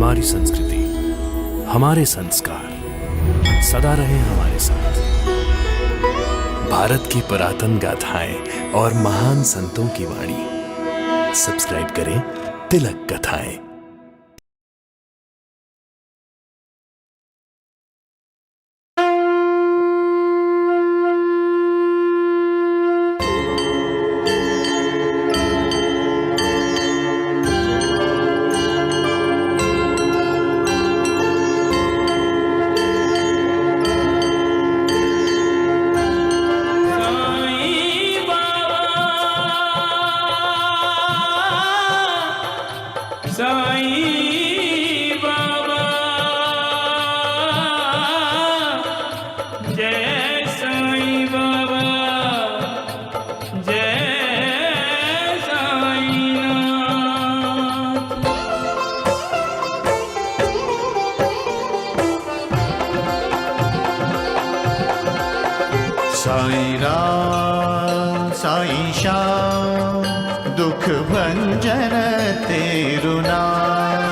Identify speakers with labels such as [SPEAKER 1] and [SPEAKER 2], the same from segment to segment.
[SPEAKER 1] हमारी संस्कृति, हमारे संस्कार सदा रहे हमारे साथ। भारत की पुरातन गाथाएं और महान संतों की वाणी। सब्सक्राइब करें तिलक कथाएं।
[SPEAKER 2] साईं बाबा जय साईं बाबा जय साईनाथ।
[SPEAKER 3] साईं राम साईं श्याम दुख भंजन तेरु नाम।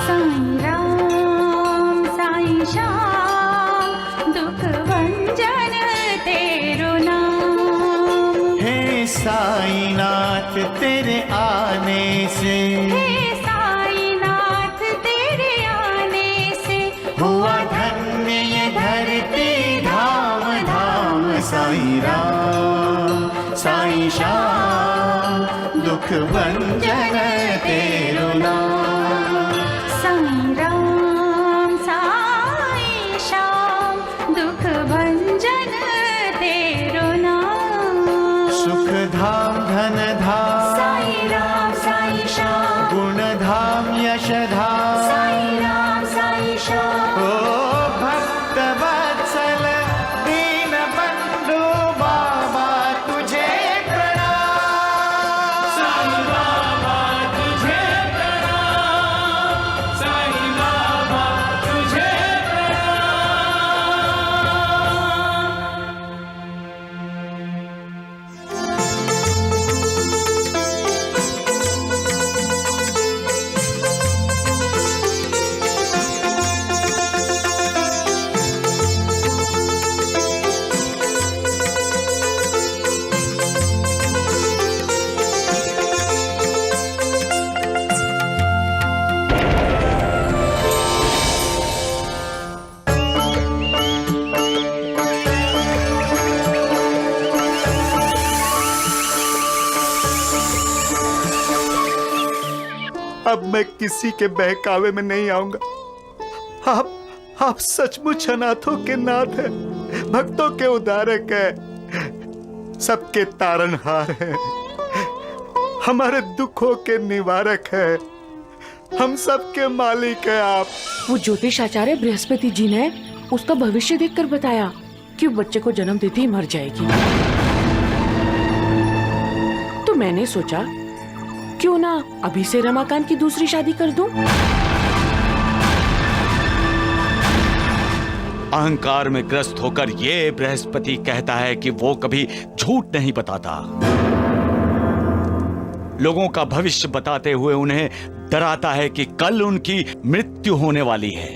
[SPEAKER 4] साईं राम साईं श्याम दुख भंजन तेरु नाम।
[SPEAKER 3] हे साईनाथ तेरे आने से,
[SPEAKER 4] हे साईनाथ तेरे आने से
[SPEAKER 3] हुआ धन्य ये धरती धाम धाम। साईं राम साईं श्याम दुख भंजन तेरु नाम।
[SPEAKER 4] साईं राम साईं श्याम दुख भंजन तेरु नाम।
[SPEAKER 3] सुख धाम धन धाम
[SPEAKER 4] साईं राम साईं श्याम
[SPEAKER 3] गुण धाम यश धाम।
[SPEAKER 4] साईं राम साईं श्याम
[SPEAKER 3] ओ भक्त वत्सल दीन बंधु बाबा तुझे प्रणाम।
[SPEAKER 2] साईं बाबा तुझे प्रणाम, साईं बाबा तुझे प्रणाम।
[SPEAKER 3] अब मैं किसी के बहकावे में नहीं आऊंगा। आप सचमुच अनाथों के नाथ हैं, भक्तों के उद्धारक हैं, सबके तारनहार हैं, हमारे दुखों के निवारक हैं, हम सबके मालिक हैं आप।
[SPEAKER 5] वो ज्योतिष आचार्य बृहस्पति जी ने उसका भविष्य देखकर बताया कि वो बच्चे को जन्म देते ही मर जाएगी। तो मैंने सोचा क्यों ना अभी से रमाकांत की दूसरी शादी कर दूं।
[SPEAKER 6] अहंकार में ग्रस्त होकर ये बृहस्पति कहता है कि वो कभी झूठ नहीं बताता। लोगों का भविष्य बताते हुए उन्हें डराता है कि कल उनकी मृत्यु होने वाली है।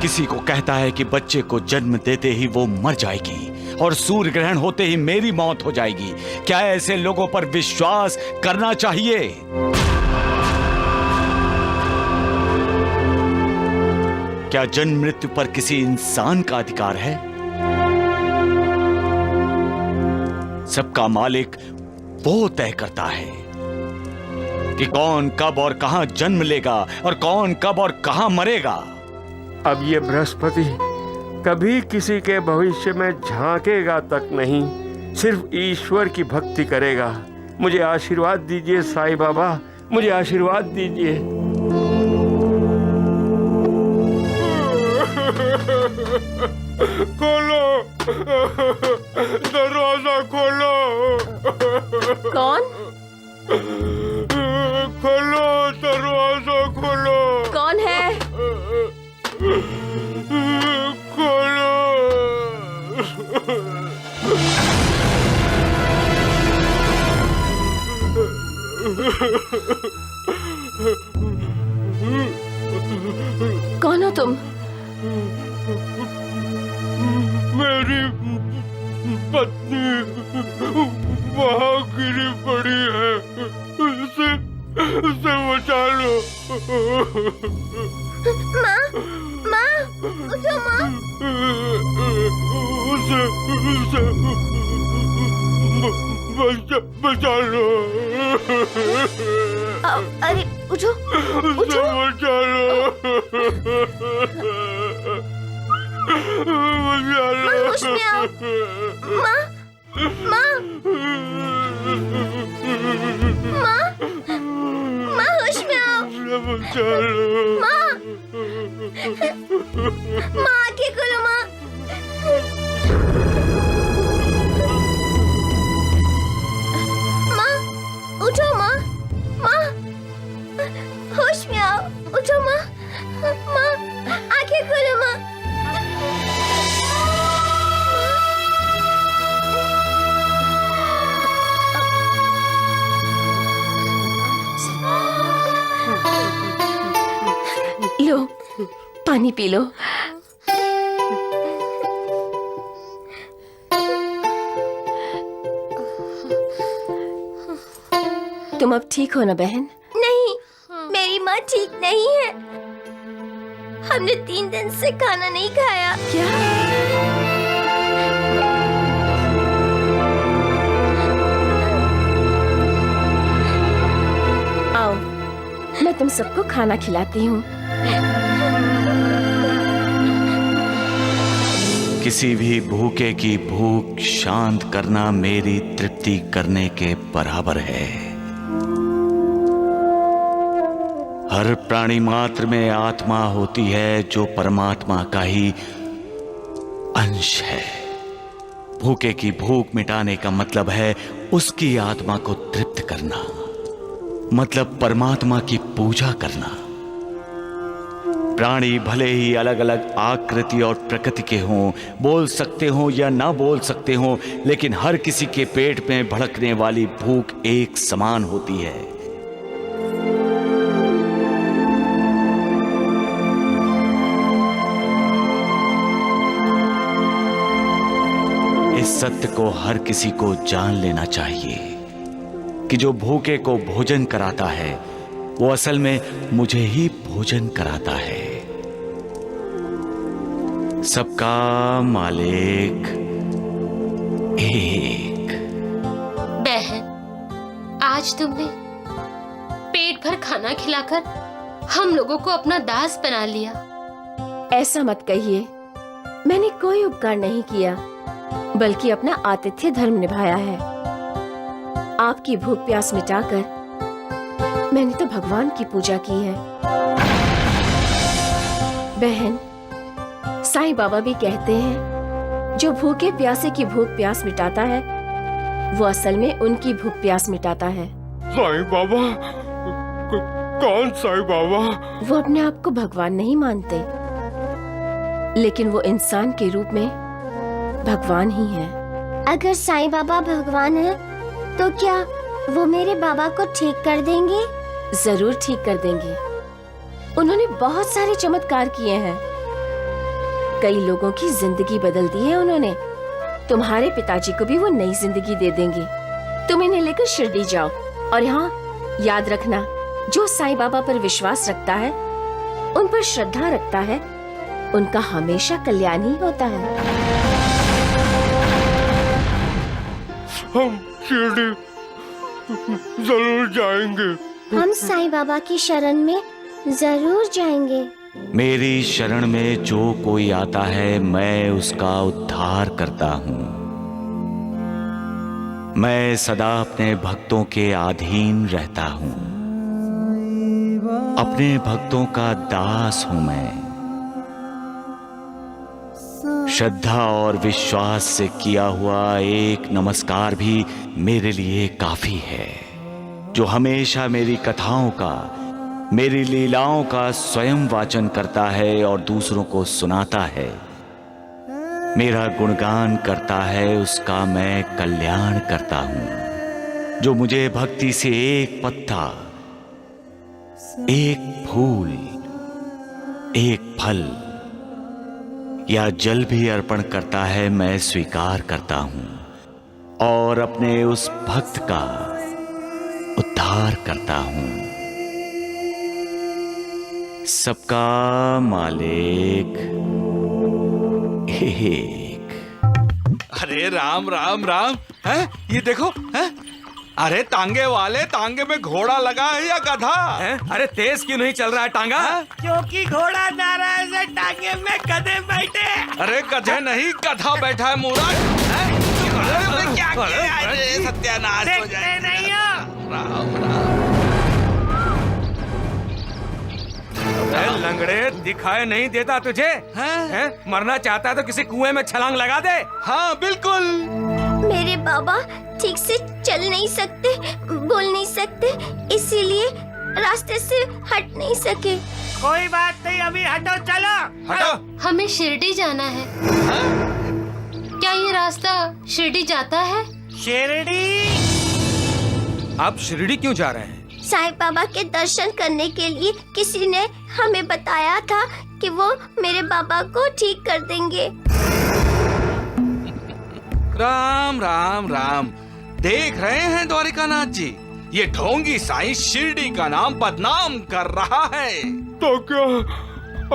[SPEAKER 6] किसी को कहता है कि बच्चे को जन्म देते ही वो मर जाएगी और सूर्य ग्रहण होते ही मेरी मौत हो जाएगी। क्या ऐसे लोगों पर विश्वास करना चाहिए? क्या जन्म मृत्यु पर किसी इंसान का अधिकार है? सबका मालिक वो तय करता है कि कौन कब और कहां जन्म लेगा और कौन कब और कहां मरेगा।
[SPEAKER 7] अब ये बृहस्पति कभी किसी के भविष्य में झांकेगा तक नहीं, सिर्फ ईश्वर की भक्ति करेगा। मुझे आशीर्वाद दीजिए साईं बाबा, मुझे आशीर्वाद दीजिए। खोलो, दरवाजा खोलो।
[SPEAKER 5] कौन?
[SPEAKER 7] खोलो, दरवाजा खोलो।
[SPEAKER 5] कौन है?
[SPEAKER 7] खोलो।
[SPEAKER 8] कौन हो तुम?
[SPEAKER 7] मेरी पत्नी वहाँ गिरी पड़ी है, उसे बचा लो।
[SPEAKER 8] माँ, माँ, उठो माँ।
[SPEAKER 7] उसे बचा लो।
[SPEAKER 8] अरे उठो,
[SPEAKER 7] उसे बचा लो। बचा लो।
[SPEAKER 8] होश में आओ। माँ, माँ, माँ, माँ होश में आओ।
[SPEAKER 7] बचा लो।
[SPEAKER 8] माँ, माँ आंखें खोलो माँ। माँ, उठो माँ, माँ, होश में आओ, उठो माँ, माँ, आंखें खोलो माँ। लो, पानी पी लो। तुम अब ठीक हो ना बहन? नहीं, मेरी माँ ठीक नहीं है। हमने 3 दिन से खाना नहीं खाया। क्या? आओ, मैं तुम सबको खाना खिलाती हूँ।
[SPEAKER 6] किसी भी भूखे की भूख शांत करना मेरी तृप्ति करने के बराबर है। हर प्राणी मात्र में आत्मा होती है जो परमात्मा का ही अंश है। भूखे की भूख मिटाने का मतलब है उसकी आत्मा को तृप्त करना, मतलब परमात्मा की पूजा करना। प्राणी भले ही अलग अलग आकृति और प्रकृति के हों, बोल सकते हों या ना बोल सकते हों, लेकिन हर किसी के पेट में भड़कने वाली भूख एक समान होती है। इस सत्य को हर किसी को जान लेना चाहिए कि जो भूखे को भोजन कराता है वो असल में मुझे ही भोजन कराता है। सबका मालिक एक।
[SPEAKER 9] बहन, आज तुमने पेट भर खाना खिलाकर हम लोगों को अपना दास बना लिया।
[SPEAKER 8] ऐसा मत कहिए, मैंने कोई उपकार नहीं किया, बल्कि अपना आतिथ्य धर्म निभाया है। आपकी भूख प्यास मिटाकर मैंने तो भगवान की पूजा की है। बहन, साईं बाबा भी कहते हैं जो भूखे प्यासे की भूख प्यास मिटाता है वो असल में उनकी भूख प्यास मिटाता है।
[SPEAKER 7] साईं बाबा? कौन साईं बाबा?
[SPEAKER 8] वो अपने आप को भगवान नहीं मानते, लेकिन वो इंसान के रूप में भगवान ही है।
[SPEAKER 10] अगर साईं बाबा भगवान है तो क्या वो मेरे बाबा को ठीक कर देंगे?
[SPEAKER 8] जरूर ठीक कर देंगे। उन्होंने बहुत सारे चमत्कार किए हैं, कई लोगों की जिंदगी बदल दी है उन्होंने। तुम्हारे पिताजी को भी वो नई जिंदगी दे देंगे। तुम इन्हें लेकर शिरडी जाओ, और यहाँ याद रखना, जो साईं बाबा पर विश्वास रखता है, उन पर श्रद्धा रखता है, उनका हमेशा कल्याण ही होता है।
[SPEAKER 7] हम शिरडी जरूर जाएंगे।
[SPEAKER 10] हम साईं बाबा की शरण में जरूर जाएंगे।
[SPEAKER 6] मेरी शरण में जो कोई आता है मैं उसका उद्धार करता हूं। मैं सदा अपने भक्तों के अधीन रहता हूं, अपने भक्तों का दास हूं मैं। श्रद्धा और विश्वास से किया हुआ एक नमस्कार भी मेरे लिए काफी है, जो हमेशा मेरी कथाओं का, मेरी लीलाओं का स्वयं वाचन करता है और दूसरों को सुनाता है, मेरा गुणगान करता है, उसका मैं कल्याण करता हूं। जो मुझे भक्ति से एक पत्ता, एक फूल, एक फल या जल भी अर्पण करता है, मैं स्वीकार करता हूं और अपने उस भक्त का उद्धार करता हूं। सबका मालिक एक।
[SPEAKER 11] अरे राम राम राम है, ये देखो है? अरे तांगे वाले, तांगे में घोड़ा लगा है या गधा है?
[SPEAKER 7] अरे तेज क्यों नहीं चल रहा है टांगा?
[SPEAKER 2] क्योंकि घोड़ा नाराज है, टांगे में गधे बैठे।
[SPEAKER 11] अरे गधे नहीं, गधा बैठा है मूर्ख। अरे क्या किया? अरे सत्यानाश हो जाएगा।
[SPEAKER 2] नहीं हो।
[SPEAKER 11] राम राम।
[SPEAKER 7] लंगड़े, दिखाई नहीं देता तुझे? हैं? मरना चाहता है तो किसी कुएं में छलांग लगा दे।
[SPEAKER 11] हाँ बिल्कुल।
[SPEAKER 10] मेरे बाबा ठीक से चल नहीं सकते, बोल नहीं सकते, इसीलिए रास्ते से हट नहीं सके।
[SPEAKER 2] कोई बात नहीं, अभी हटो, चलो
[SPEAKER 11] हटो।
[SPEAKER 9] हमें शिरडी जाना है। क्या ये रास्ता शिरडी जाता है?
[SPEAKER 2] शिरडी?
[SPEAKER 7] आप शिरडी क्यों जा रहे हैं?
[SPEAKER 10] साईं बाबा के दर्शन करने के लिए किसी ने हमें बताया था कि वो मेरे बाबा को ठीक कर देंगे।
[SPEAKER 11] राम राम राम। देख रहे हैं द्वारिकानाथ जी, ये ढोंगी साईं शिरडी का नाम बदनाम कर रहा है।
[SPEAKER 7] तो क्या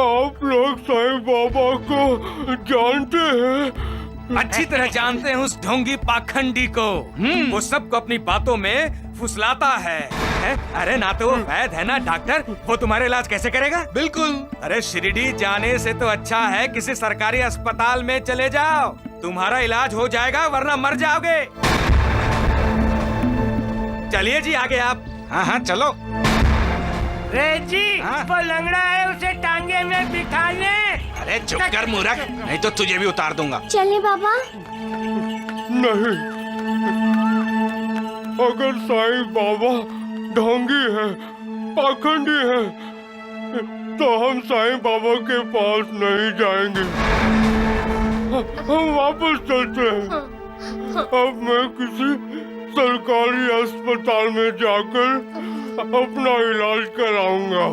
[SPEAKER 7] आप लोग साईं बाबा को जानते हैं? अच्छी तरह जानते हैं उस ढोंगी पाखंडी को। वो सबको अपनी बातों में फुसलाता है? अरे ना तो वो वैद्य है ना डॉक्टर, वो तुम्हारे इलाज कैसे करेगा?
[SPEAKER 11] बिल्कुल।
[SPEAKER 7] अरे शिरडी जाने से तो अच्छा है किसी सरकारी अस्पताल में चले जाओ, तुम्हारा इलाज हो जाएगा, वरना मर जाओगे। चलिए जी आगे आप।
[SPEAKER 11] हाँ हाँ चलो।
[SPEAKER 2] रे जी, वो लंगड़ा है, उसे टांगे में बिठा ले।
[SPEAKER 11] अरे चुप कर मूर्ख, नहीं तो तुझे भी उतार दूंगा।
[SPEAKER 10] चले बाबा।
[SPEAKER 7] नहीं, अगर साईं बाबा ढोंगी है, पाखंडी है, तो हम साईं बाबा के पास नहीं जाएंगे। हम वापस चलते हैं। अब मैं किसी सरकारी अस्पताल में जाकर अपना इलाज कराऊंगा।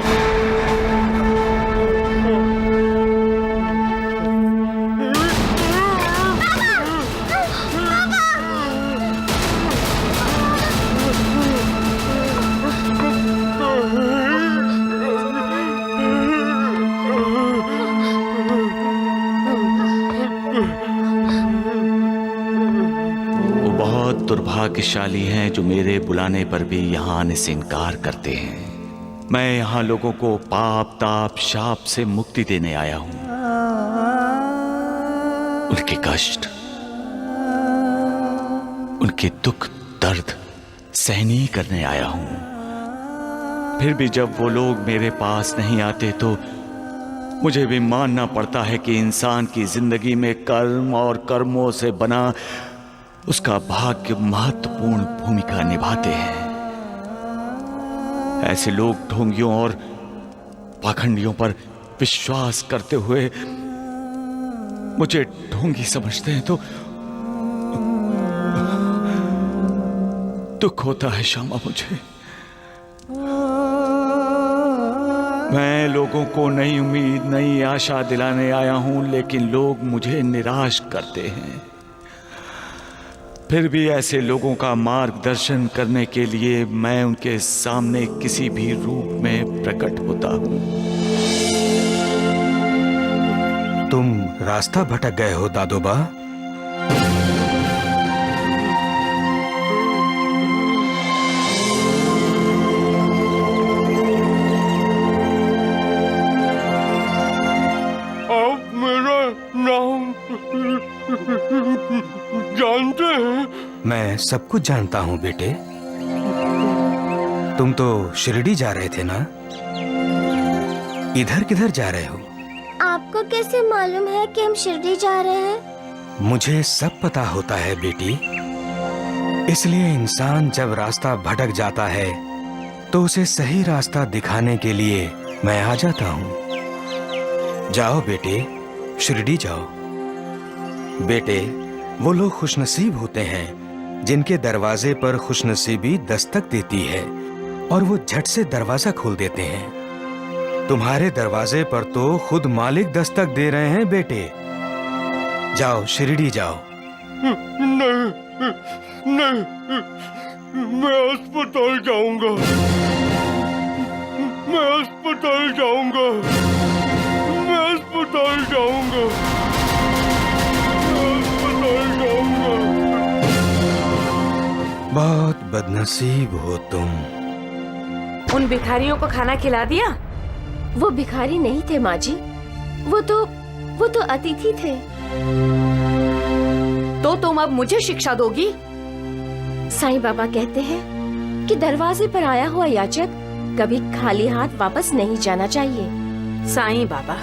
[SPEAKER 6] दुर्भाग्यशाली हैं जो मेरे बुलाने पर भी यहाँ आने से इनकार करते हैं। मैं यहाँ लोगों को पाप ताप शाप से मुक्ति देने आया हूँ, उनके कष्ट, उनके दुख दर्द सहनीय करने आया हूँ। फिर भी जब वो लोग मेरे पास नहीं आते तो मुझे भी मानना पड़ता है कि इंसान की जिंदगी में कर्म और कर्मों से बना उसका भाग्य महत्वपूर्ण भूमिका निभाते हैं। ऐसे लोग ढोंगियों और पाखंडियों पर विश्वास करते हुए मुझे ढोंगी समझते हैं तो दुख होता है श्यामा मुझे। मैं लोगों को नई उम्मीद नई आशा दिलाने आया हूं, लेकिन लोग मुझे निराश करते हैं। फिर भी ऐसे लोगों का मार्गदर्शन करने के लिए मैं उनके सामने किसी भी रूप में प्रकट होता हूं।
[SPEAKER 3] तुम रास्ता भटक गए हो दादोबा।
[SPEAKER 7] आप मेरा नाम जानते हैं?
[SPEAKER 3] मैं सब कुछ जानता हूँ बेटे। तुम तो शिरडी जा रहे थे ना? इधर किधर जा रहे हो?
[SPEAKER 10] आपको कैसे मालूम है कि हम शिरडी जा रहे हैं?
[SPEAKER 3] मुझे सब पता होता है बेटी। इसलिए इंसान जब रास्ता भटक जाता है तो उसे सही रास्ता दिखाने के लिए मैं आ जाता हूँ। जाओ बेटे, शिरडी जाओ। बेटे, वो लोग खुशनसीब होते हैं जिनके दरवाजे पर खुशनसीबी दस्तक देती है और वो झट से दरवाजा खोल देते हैं।
[SPEAKER 12] तुम्हारे दरवाजे पर तो खुद मालिक दस्तक दे रहे हैं बेटे। जाओ शिरडी जाओ।
[SPEAKER 7] नहीं, नहीं, मैं अस्पताल जाऊंगा। मैं अस्पताल जाऊंगा। मैं अस्पताल जाऊंगा। मैं अस्पताल जाऊंगा।
[SPEAKER 12] बहुत बदनसीब हो तुम।
[SPEAKER 5] उन भिखारियों को खाना खिला दिया?
[SPEAKER 8] वो भिखारी नहीं थे माँ जी, वो तो अतिथि थे।
[SPEAKER 5] तो तुम अब मुझे शिक्षा दोगी?
[SPEAKER 8] साईं बाबा कहते हैं कि दरवाजे पर आया हुआ याचक कभी खाली हाथ वापस नहीं जाना चाहिए।
[SPEAKER 5] साईं बाबा,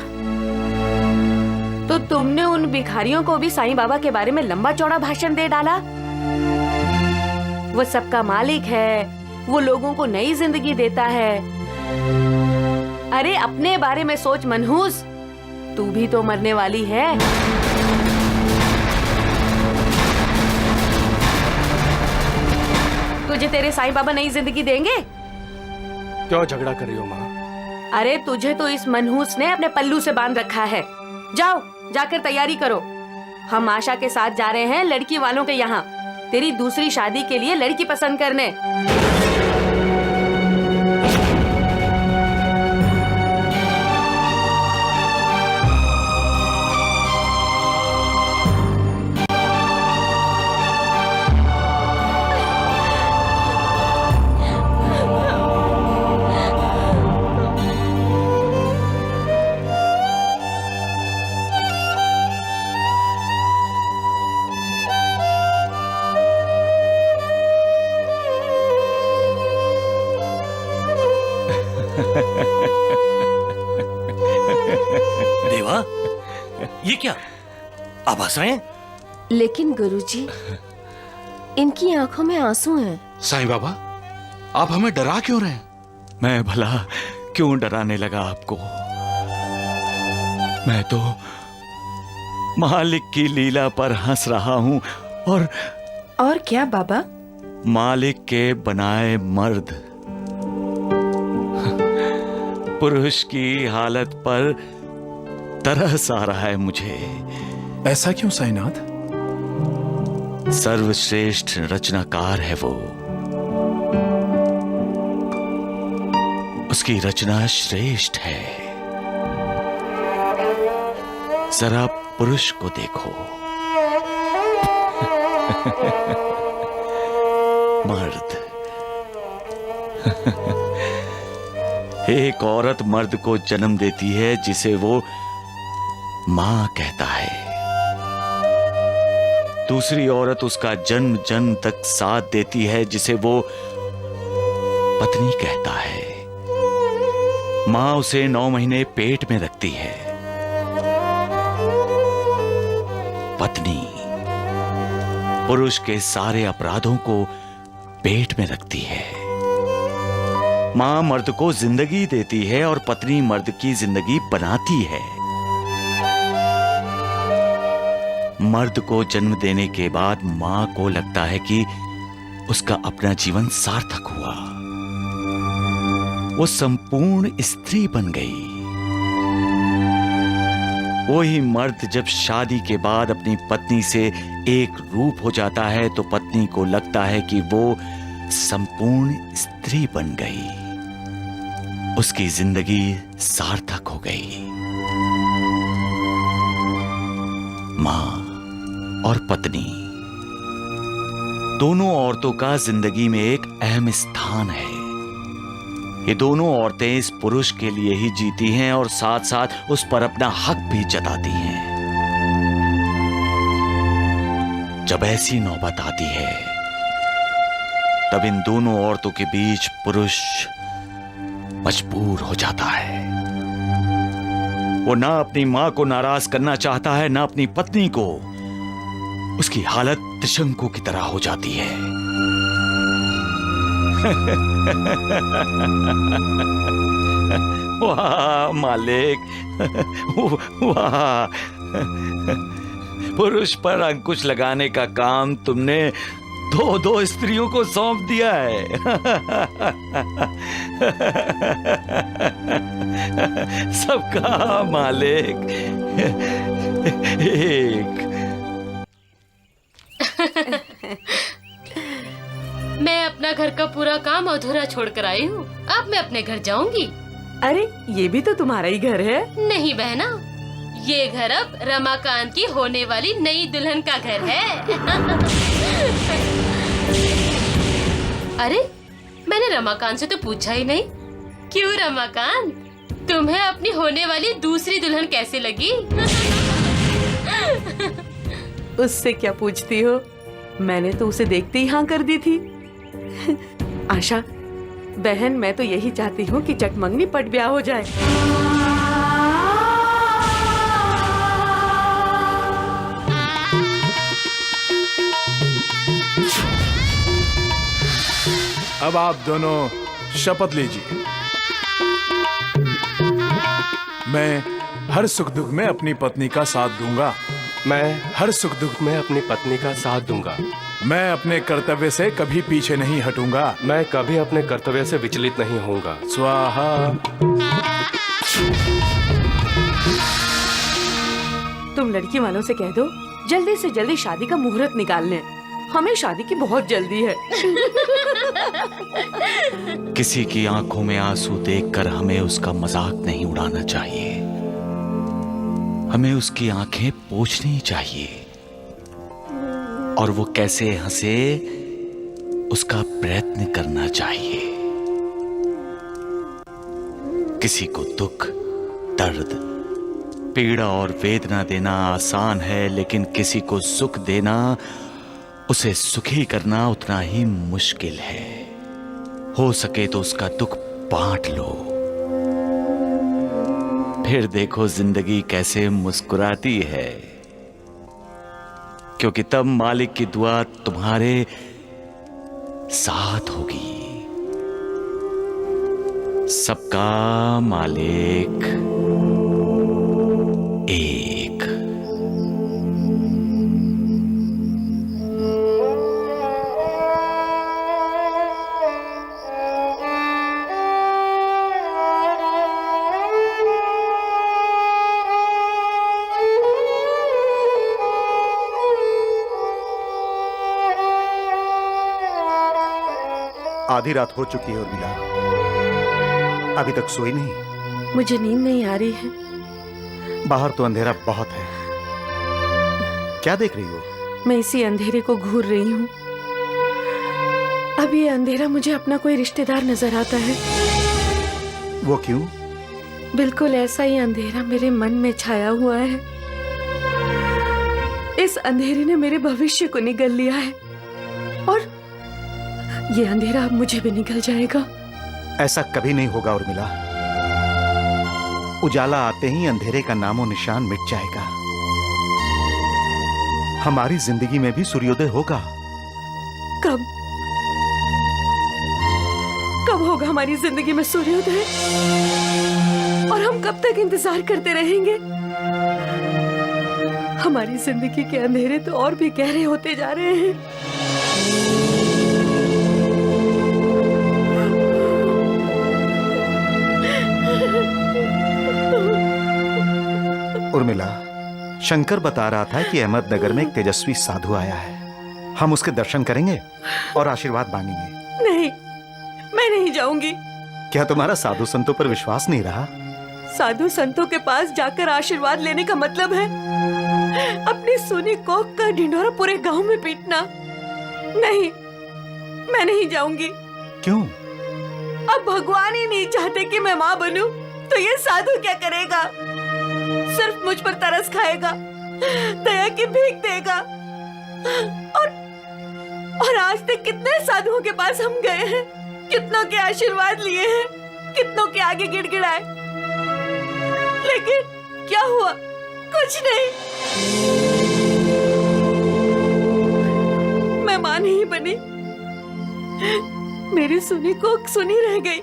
[SPEAKER 5] तो तुमने उन भिखारियों को भी साईं बाबा के बारे में लंबा चौड़ा भाषण दे डाला? वो सबका मालिक है, वो लोगों को नई जिंदगी देता है। अरे अपने बारे में सोच मनहूस, तू भी तो मरने वाली है। तुझे तेरे साईं बाबा नई जिंदगी देंगे?
[SPEAKER 1] क्यों झगड़ा कर रही हो माँ?
[SPEAKER 5] अरे तुझे तो इस मनहूस ने अपने पल्लू से बांध रखा है। जाओ जाकर तैयारी करो। हम आशा के साथ जा रहे हैं लड़की वालों के यहाँ, तेरी दूसरी शादी के लिए लड़की पसंद करने।
[SPEAKER 1] देवा, ये क्या आभासाएं?
[SPEAKER 8] लेकिन गुरुजी, इनकी आंखों में आंसू हैं।
[SPEAKER 11] साईं बाबा, आप हमें डरा क्यों रहे हैं?
[SPEAKER 6] मैं भला क्यों डराने लगा आपको? मैं तो मालिक की लीला पर हंस रहा हूं।
[SPEAKER 5] और क्या बाबा?
[SPEAKER 6] मालिक के बनाए मर्द पुरुष की हालत पर तरस आ रहा है मुझे।
[SPEAKER 1] ऐसा क्यों साईनाथ?
[SPEAKER 6] सर्वश्रेष्ठ रचनाकार है वो, उसकी रचना श्रेष्ठ है। जरा पुरुष को देखो। मर्द। एक औरत मर्द को जन्म देती है जिसे वो मां कहता है। दूसरी औरत उसका जन्म जन्म तक साथ देती है जिसे वो पत्नी कहता है। मां उसे 9 महीने पेट में रखती है। पत्नी पुरुष के सारे अपराधों को पेट में रखती है। मां मर्द को जिंदगी देती है और पत्नी मर्द की जिंदगी बनाती है। मर्द को जन्म देने के बाद मां को लगता है कि उसका अपना जीवन सार्थक हुआ, वो संपूर्ण स्त्री बन गई। वही मर्द जब शादी के बाद अपनी पत्नी से एक रूप हो जाता है तो पत्नी को लगता है कि वो संपूर्ण स्त्री बन गई, उसकी जिंदगी सार्थक हो गई। मां और पत्नी दोनों औरतों का जिंदगी में एक अहम स्थान है। ये दोनों औरतें इस पुरुष के लिए ही जीती हैं और साथ साथ उस पर अपना हक भी जताती हैं। जब ऐसी नौबत आती है तब इन दोनों औरतों के बीच पुरुष मजबूर हो जाता है। वो ना अपनी मां को नाराज करना चाहता है ना अपनी पत्नी को। उसकी हालत त्रिशंकु की तरह हो जाती है। वाह मालिक, वाह। पुरुष पर अंकुश लगाने का काम तुमने 2 स्त्रियों को सौंप दिया है। सबका मालिक एक।
[SPEAKER 9] मैं अपना घर का पूरा काम अधूरा छोड़कर आई हूँ। अब मैं अपने घर जाऊंगी।
[SPEAKER 5] अरे ये भी तो तुम्हारा ही घर है।
[SPEAKER 9] नहीं बहना, ये घर अब रमाकांत की होने वाली नई दुल्हन का घर है। अरे मैंने रमाकांत से तो पूछा ही नहीं। क्यों रमाकांत, तुम्हें अपनी होने वाली दूसरी दुल्हन कैसे लगी?
[SPEAKER 5] उससे क्या पूछती हो, मैंने तो उसे देखते ही हाँ कर दी थी। आशा बहन, मैं तो यही चाहती हूँ कि चटमंगनी पट ब्याह हो जाए।
[SPEAKER 1] अब आप दोनों शपथ लीजिए। मैं हर सुख दुख में अपनी पत्नी का साथ दूंगा।
[SPEAKER 7] मैं हर सुख दुख में अपनी पत्नी का साथ दूंगा।
[SPEAKER 1] मैं अपने कर्तव्य से कभी पीछे नहीं हटूंगा।
[SPEAKER 7] मैं कभी अपने कर्तव्य से विचलित नहीं होऊंगा।
[SPEAKER 1] स्वाहा।
[SPEAKER 5] तुम लड़की वालों से कह दो जल्दी से जल्दी शादी का मुहूर्त निकाल लें। हमें शादी की बहुत जल्दी है।
[SPEAKER 6] किसी की आंखों में आंसू देखकर हमें उसका मजाक नहीं उड़ाना चाहिए। हमें उसकी आंखें पोंछनी चाहिए और वो कैसे हंसे उसका प्रयत्न करना चाहिए। किसी को दुख, दर्द, पीड़ा और वेदना देना आसान है, लेकिन किसी को सुख देना, उसे सुखी करना उतना ही मुश्किल है। हो सके तो उसका दुख बांट लो, फिर देखो जिंदगी कैसे मुस्कुराती है। क्योंकि तब मालिक की दुआ तुम्हारे साथ होगी। सबका मालिक एक।
[SPEAKER 3] आधी रात हो चुकी है उर्मिला, अभी तक सोई नहीं?
[SPEAKER 5] मुझे नींद नहीं आ रही है।
[SPEAKER 3] बाहर तो अंधेरा बहुत है। क्या देख रही हो?
[SPEAKER 5] मैं इसी अंधेरे को घूर रही हूँ। अब ये अंधेरा मुझे अपना कोई रिश्तेदार नजर आता है।
[SPEAKER 3] वो क्यों?
[SPEAKER 5] बिल्कुल ऐसा ही अंधेरा मेरे मन में छाया हुआ है। इस अंधेरे ने मेरे भविष्य को निगल लिया है और ये अंधेरा अब मुझे भी निगल जाएगा।
[SPEAKER 3] ऐसा कभी नहीं होगा उर्मिला। उजाला आते ही अंधेरे का नामो निशान मिट जाएगा। हमारी जिंदगी में भी सूर्योदय होगा।
[SPEAKER 5] कब कब होगा हमारी जिंदगी में सूर्योदय? और हम कब तक इंतजार करते रहेंगे? हमारी जिंदगी के अंधेरे तो और भी गहरे होते जा रहे हैं।
[SPEAKER 3] उर्मिला, शंकर बता रहा था कि अहमदनगर में एक तेजस्वी साधु आया है। हम उसके दर्शन करेंगे और आशीर्वाद मांगेंगे।
[SPEAKER 5] नहीं, मैं नहीं जाऊंगी।
[SPEAKER 3] क्या तुम्हारा साधु संतों पर विश्वास नहीं रहा?
[SPEAKER 5] साधु संतों के पास जाकर आशीर्वाद लेने का मतलब है अपनी सोनी कोख का ढिंढोरा पूरे गांव में पीटना। नहीं, मैं नहीं जाऊंगी।
[SPEAKER 3] क्यों?
[SPEAKER 5] अब भगवान ही नहीं चाहते कि मैं माँ बनूं, तो ये साधु क्या करेगा? सिर्फ मुझ पर तरस खाएगा, दया की भीख देगा। और आज तक कितने साधुओं के पास हम गए हैं, कितनों के आशीर्वाद लिए हैं, कितनों के आगे गिड़गिड़ाए, लेकिन क्या हुआ? कुछ नहीं। मैं मां नहीं बनी, मेरी सुनी को सुनी रह गई।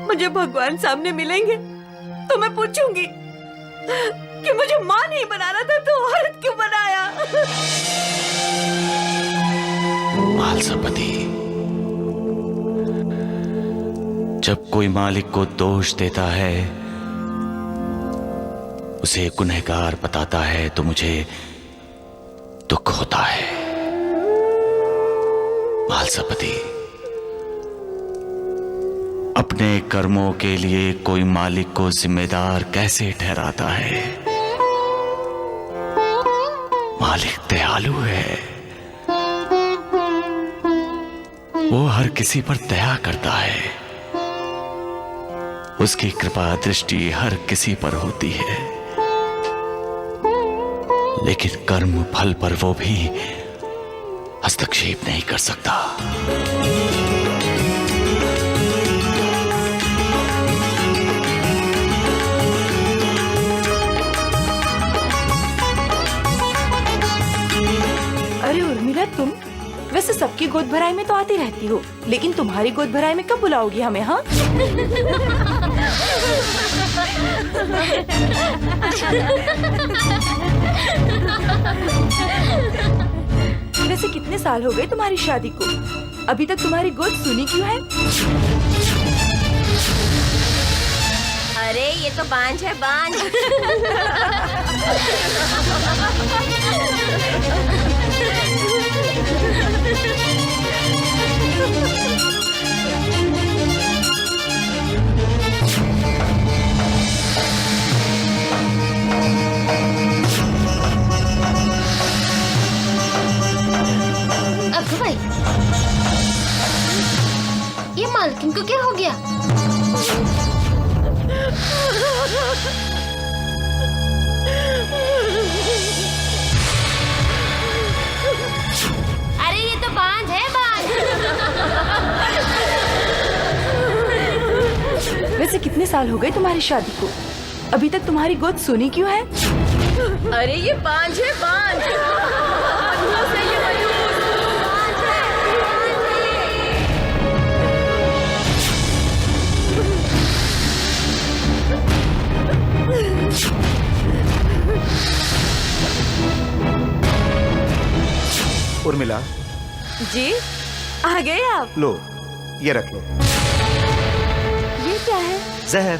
[SPEAKER 5] मुझे भगवान सामने मिलेंगे तो मैं पूछूंगी कि मुझे मां नहीं बनाना था तो औरत क्यों बनाया?
[SPEAKER 6] मालसापति, जब कोई मालिक को दोष देता है, उसे गुनहगार बताता है, तो मुझे दुख होता है। मालसापति, अपने कर्मों के लिए कोई मालिक को जिम्मेदार कैसे ठहराता है? मालिक दयालु है, वो हर किसी पर दया करता है। उसकी कृपा दृष्टि हर किसी पर होती है, लेकिन कर्म फल पर वो भी हस्तक्षेप नहीं कर सकता।
[SPEAKER 5] अरे उर्मिला, तुम वैसे सबकी गोद भराई में तो आती रहती हो, लेकिन तुम्हारी गोद भराई में कब बुलाओगी हमें? हाँ वैसे कितने साल हो गए तुम्हारी शादी को? अभी तक तुम्हारी गोद सुनी क्यों है?
[SPEAKER 8] अरे ये तो बांझ है, बांझ।
[SPEAKER 9] अग्गू भाई, ये मालकिन को क्या हो गया? अरे ये तो बांझ है, बांझ।
[SPEAKER 5] वैसे कितने साल हो गए तुम्हारी शादी को? अभी तक तुम्हारी गोद सुनी क्यों है?
[SPEAKER 8] अरे ये बांझ है, बांझ।
[SPEAKER 3] उर्मिला,
[SPEAKER 5] जी आ गए आप?
[SPEAKER 3] लो ये रख लो।
[SPEAKER 5] ये क्या है?
[SPEAKER 3] जहर।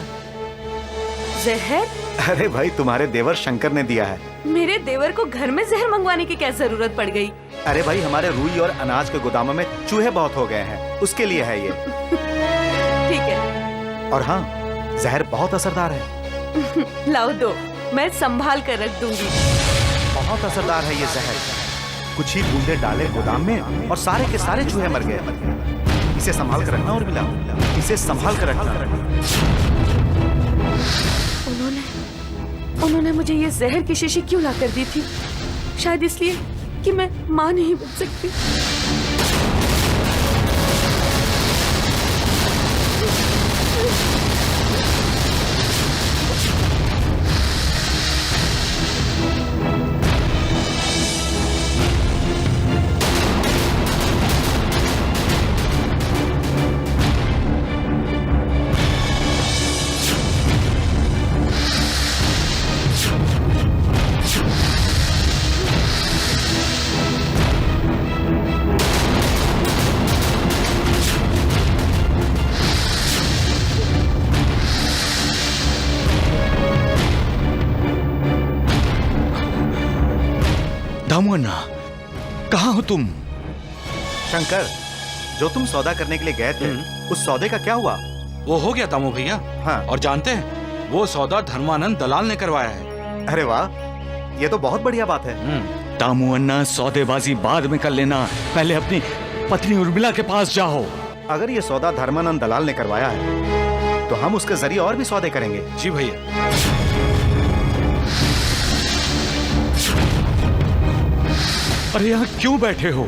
[SPEAKER 5] जहर?
[SPEAKER 3] अरे भाई, तुम्हारे देवर शंकर ने दिया है।
[SPEAKER 5] मेरे देवर को घर में जहर मंगवाने की क्या जरूरत पड़ गई?
[SPEAKER 3] अरे भाई, हमारे रुई और अनाज के गोदामों में चूहे बहुत हो गए हैं, उसके लिए है ये।
[SPEAKER 5] ठीक है।
[SPEAKER 3] और हाँ, जहर बहुत असरदार है।
[SPEAKER 5] लाओ दो, मैं संभाल कर रख दूंगी।
[SPEAKER 3] बहुत असरदार है ये जहर। कुछ ही बूंदे डाले गोदाम में और सारे के सारे चूहे मर गए। इसे संभाल कर रखना उर्मिला, इसे संभाल कर रखना।
[SPEAKER 5] उन्होंने मुझे ये जहर की शीशी क्यों ला कर दी थी? शायद इसलिए कि मैं मां नहीं बन सकती।
[SPEAKER 6] दामुअन्ना, कहाँ हो तुम?
[SPEAKER 3] शंकर, जो तुम सौदा करने के लिए गए थे, उस सौदे का क्या हुआ?
[SPEAKER 11] वो हो गया दामू भैया।
[SPEAKER 3] हाँ।
[SPEAKER 11] और जानते हैं, वो सौदा धर्मानंद दलाल ने करवाया है।
[SPEAKER 3] अरे वाह, ये तो बहुत बढ़िया बात है।
[SPEAKER 6] दामुअन्ना, सौदेबाजी बाद में कर लेना, पहले अपनी पत्नी उर्मिला के पास जाओ।
[SPEAKER 3] अगर ये सौदा धर्मानंद दलाल ने करवाया है, तो हम उसके जरिए और भी सौदे करेंगे।
[SPEAKER 11] जी भैया।
[SPEAKER 6] अरे यहाँ क्यों बैठे हो?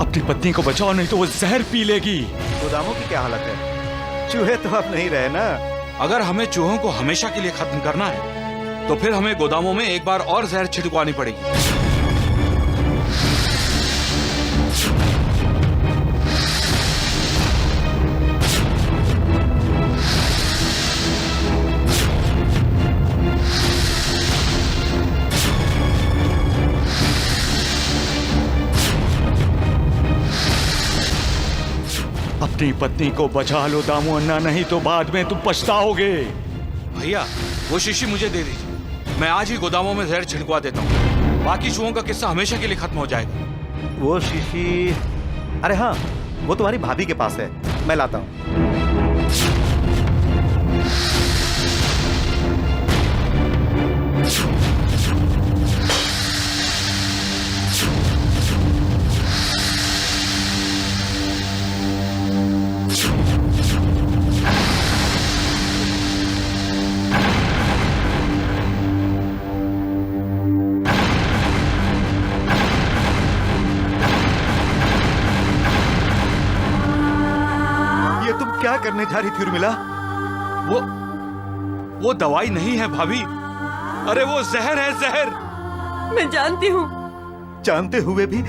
[SPEAKER 6] अपनी पत्नी को बचाओ, नहीं तो वो जहर पी लेगी।
[SPEAKER 3] गोदामों की क्या हालत है? चूहे तो अब नहीं रहे ना।
[SPEAKER 11] अगर हमें चूहों को हमेशा के लिए खत्म करना है, तो फिर हमें गोदामों में एक बार और जहर छिड़कवानी पड़ेगी।
[SPEAKER 6] अपनी पत्नी को बचा लो दामू अन्ना, नहीं तो बाद में तुम पछताओगे।
[SPEAKER 11] भैया वो शीशी मुझे दे दीजिए, मैं आज ही गोदामों में जहर छिड़कवा देता हूँ, बाकी चूहों का किस्सा हमेशा के लिए खत्म हो जाएगा।
[SPEAKER 3] वो शीशी, अरे हाँ, वो तुम्हारी भाभी के पास है, मैं लाता हूँ। क्या करने जा रही थी उर्मिला?
[SPEAKER 11] वो दवाई नहीं है भाभी, अरे वो जहर है, जहर।
[SPEAKER 5] मैं जानती हूँ।
[SPEAKER 3] जानते हुए भी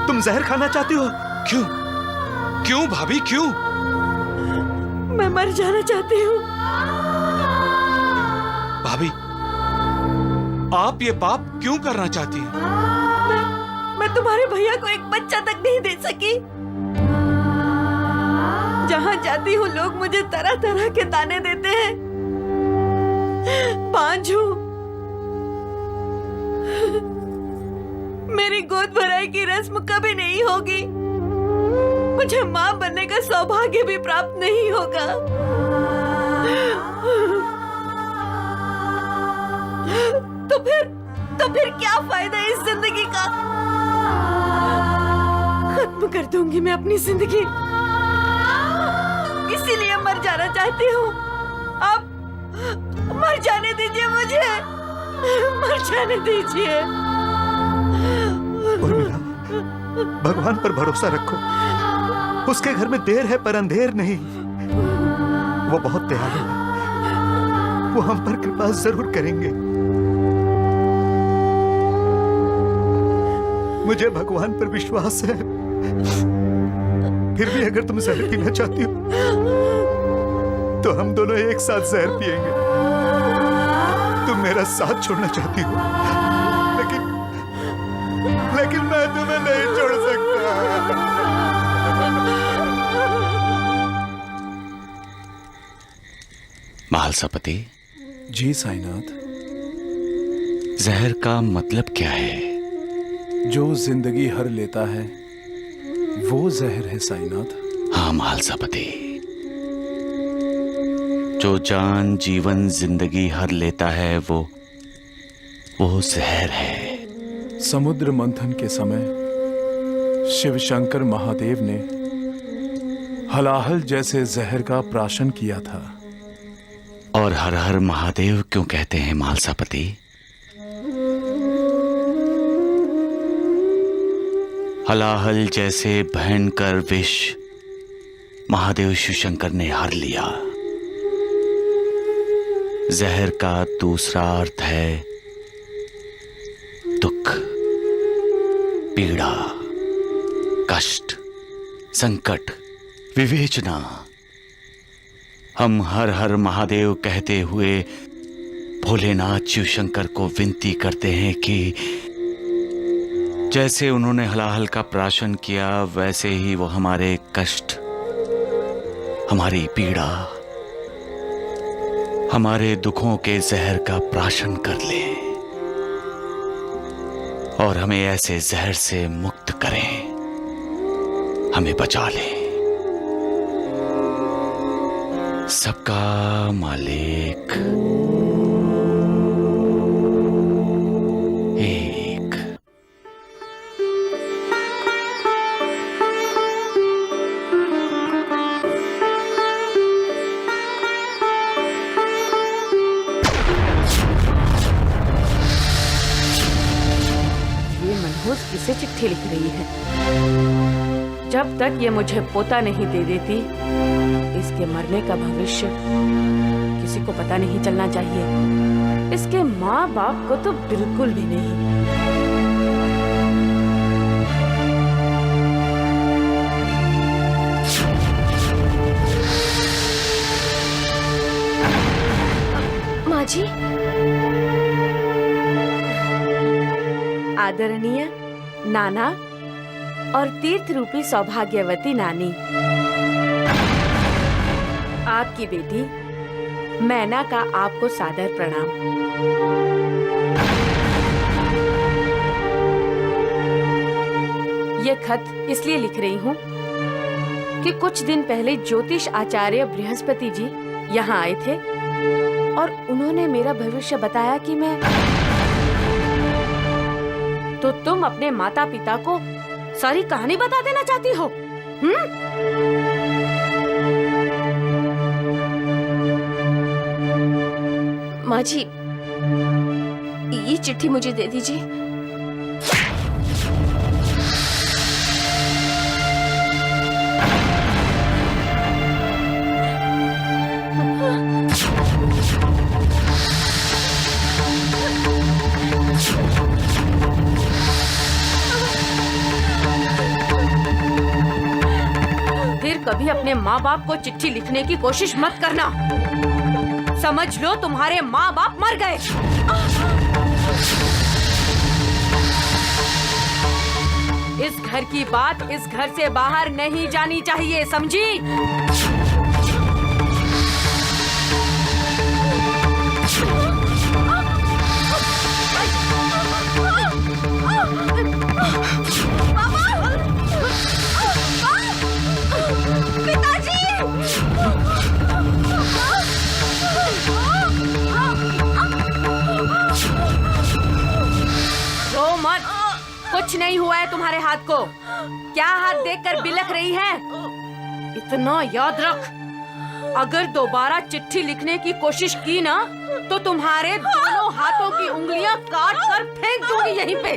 [SPEAKER 3] तुम जहर खाना चाहती हो?
[SPEAKER 11] क्यों? क्यों भाभी, क्यों?
[SPEAKER 5] मैं मर जाना चाहती हूँ।
[SPEAKER 11] भाभी, आप ये पाप क्यों करना चाहती हैं?
[SPEAKER 5] मैं तुम्हारे भैया को एक बच्चा तक नहीं दे सकी। जहाँ जाती हूँ लोग मुझे तरह तरह के ताने देते हैं। पांचू, मेरी गोद भराई की रस्म कभी नहीं होगी। मुझे माँ बनने का सौभाग्य भी प्राप्त नहीं होगा। तो फिर क्या फायदा इस जिंदगी का? खत्म कर दूंगी मैं अपनी जिंदगी, इसीलिए मर जाना चाहती हूँ। अब मर जाने दीजिए मुझे, मर जाने दीजिए।
[SPEAKER 3] उर्मिला, भगवान पर भरोसा रखो, उसके घर में देर है पर अंधेर नहीं। वो बहुत दयालु है, वो हम पर कृपा जरूर करेंगे। मुझे भगवान पर विश्वास है। फिर भी अगर तुम जहर पीना चाहती हो तो हम दोनों एक साथ जहर पिएंगे। तुम मेरा साथ छोड़ना चाहती हो, लेकिन मैं तुम्हें नहीं छोड़ सकता।
[SPEAKER 6] महालसापति
[SPEAKER 1] जी साईनाथ।
[SPEAKER 6] जहर का मतलब क्या है?
[SPEAKER 1] जो जिंदगी हर लेता है वो जहर है साईनाथ।
[SPEAKER 6] हाँ महालसापति, जो जान जीवन जिंदगी हर लेता है वो जहर है।
[SPEAKER 1] समुद्र मंथन के समय शिव शंकर महादेव ने हलाहल जैसे जहर का प्राशन किया था।
[SPEAKER 6] और हर हर महादेव क्यों कहते हैं महालसापति? हलाहल जैसे भयंकर विष महादेव शिव शंकर ने हर लिया। जहर का दूसरा अर्थ है दुख, पीड़ा, कष्ट, संकट, विवेचना। हम हर हर महादेव कहते हुए भोलेनाथ शिव शंकर को विनती करते हैं कि जैसे उन्होंने हलाहल का प्राशन किया वैसे ही वो हमारे कष्ट, हमारी पीड़ा, हमारे दुखों के जहर का प्राशन कर ले और हमें ऐसे जहर से मुक्त करें, हमें बचा ले। सबका मालिक एक।
[SPEAKER 5] ये मनहूस किसे चिट्ठी लिख रही है? जब तक ये मुझे पोता नहीं दे देती, इसके मरने का भविष्य किसी को पता नहीं चलना चाहिए। इसके माँ बाप को तो बिल्कुल भी नहीं।
[SPEAKER 8] माँ जी,
[SPEAKER 5] आदरणीय नाना और तीर्थ रूपी सौभाग्यवती नानी, आपकी बेटी मैना का आपको सादर प्रणाम। ये खत इसलिए लिख रही हूँ कि कुछ दिन पहले ज्योतिष आचार्य बृहस्पति जी यहाँ आए थे और उन्होंने मेरा भविष्य बताया कि मैं तो तुम अपने माता पिता को सारी कहानी बता देना चाहती हो?
[SPEAKER 8] माँ जी, ये चिट्ठी मुझे दे दीजिए।
[SPEAKER 5] फिर कभी अपने माँ बाप को चिट्ठी लिखने की कोशिश मत करना। समझ लो तुम्हारे माँ बाप मर गए। इस घर की बात इस घर से बाहर नहीं जानी चाहिए, समझी? रो मत, कुछ नहीं हुआ है तुम्हारे हाथ को। क्या हाथ देखकर बिलख रही है? इतना याद रख, अगर दोबारा चिट्ठी लिखने की कोशिश की ना तो तुम्हारे दोनों हाथों की उंगलियां काट कर फेंक दूंगी यहीं पे।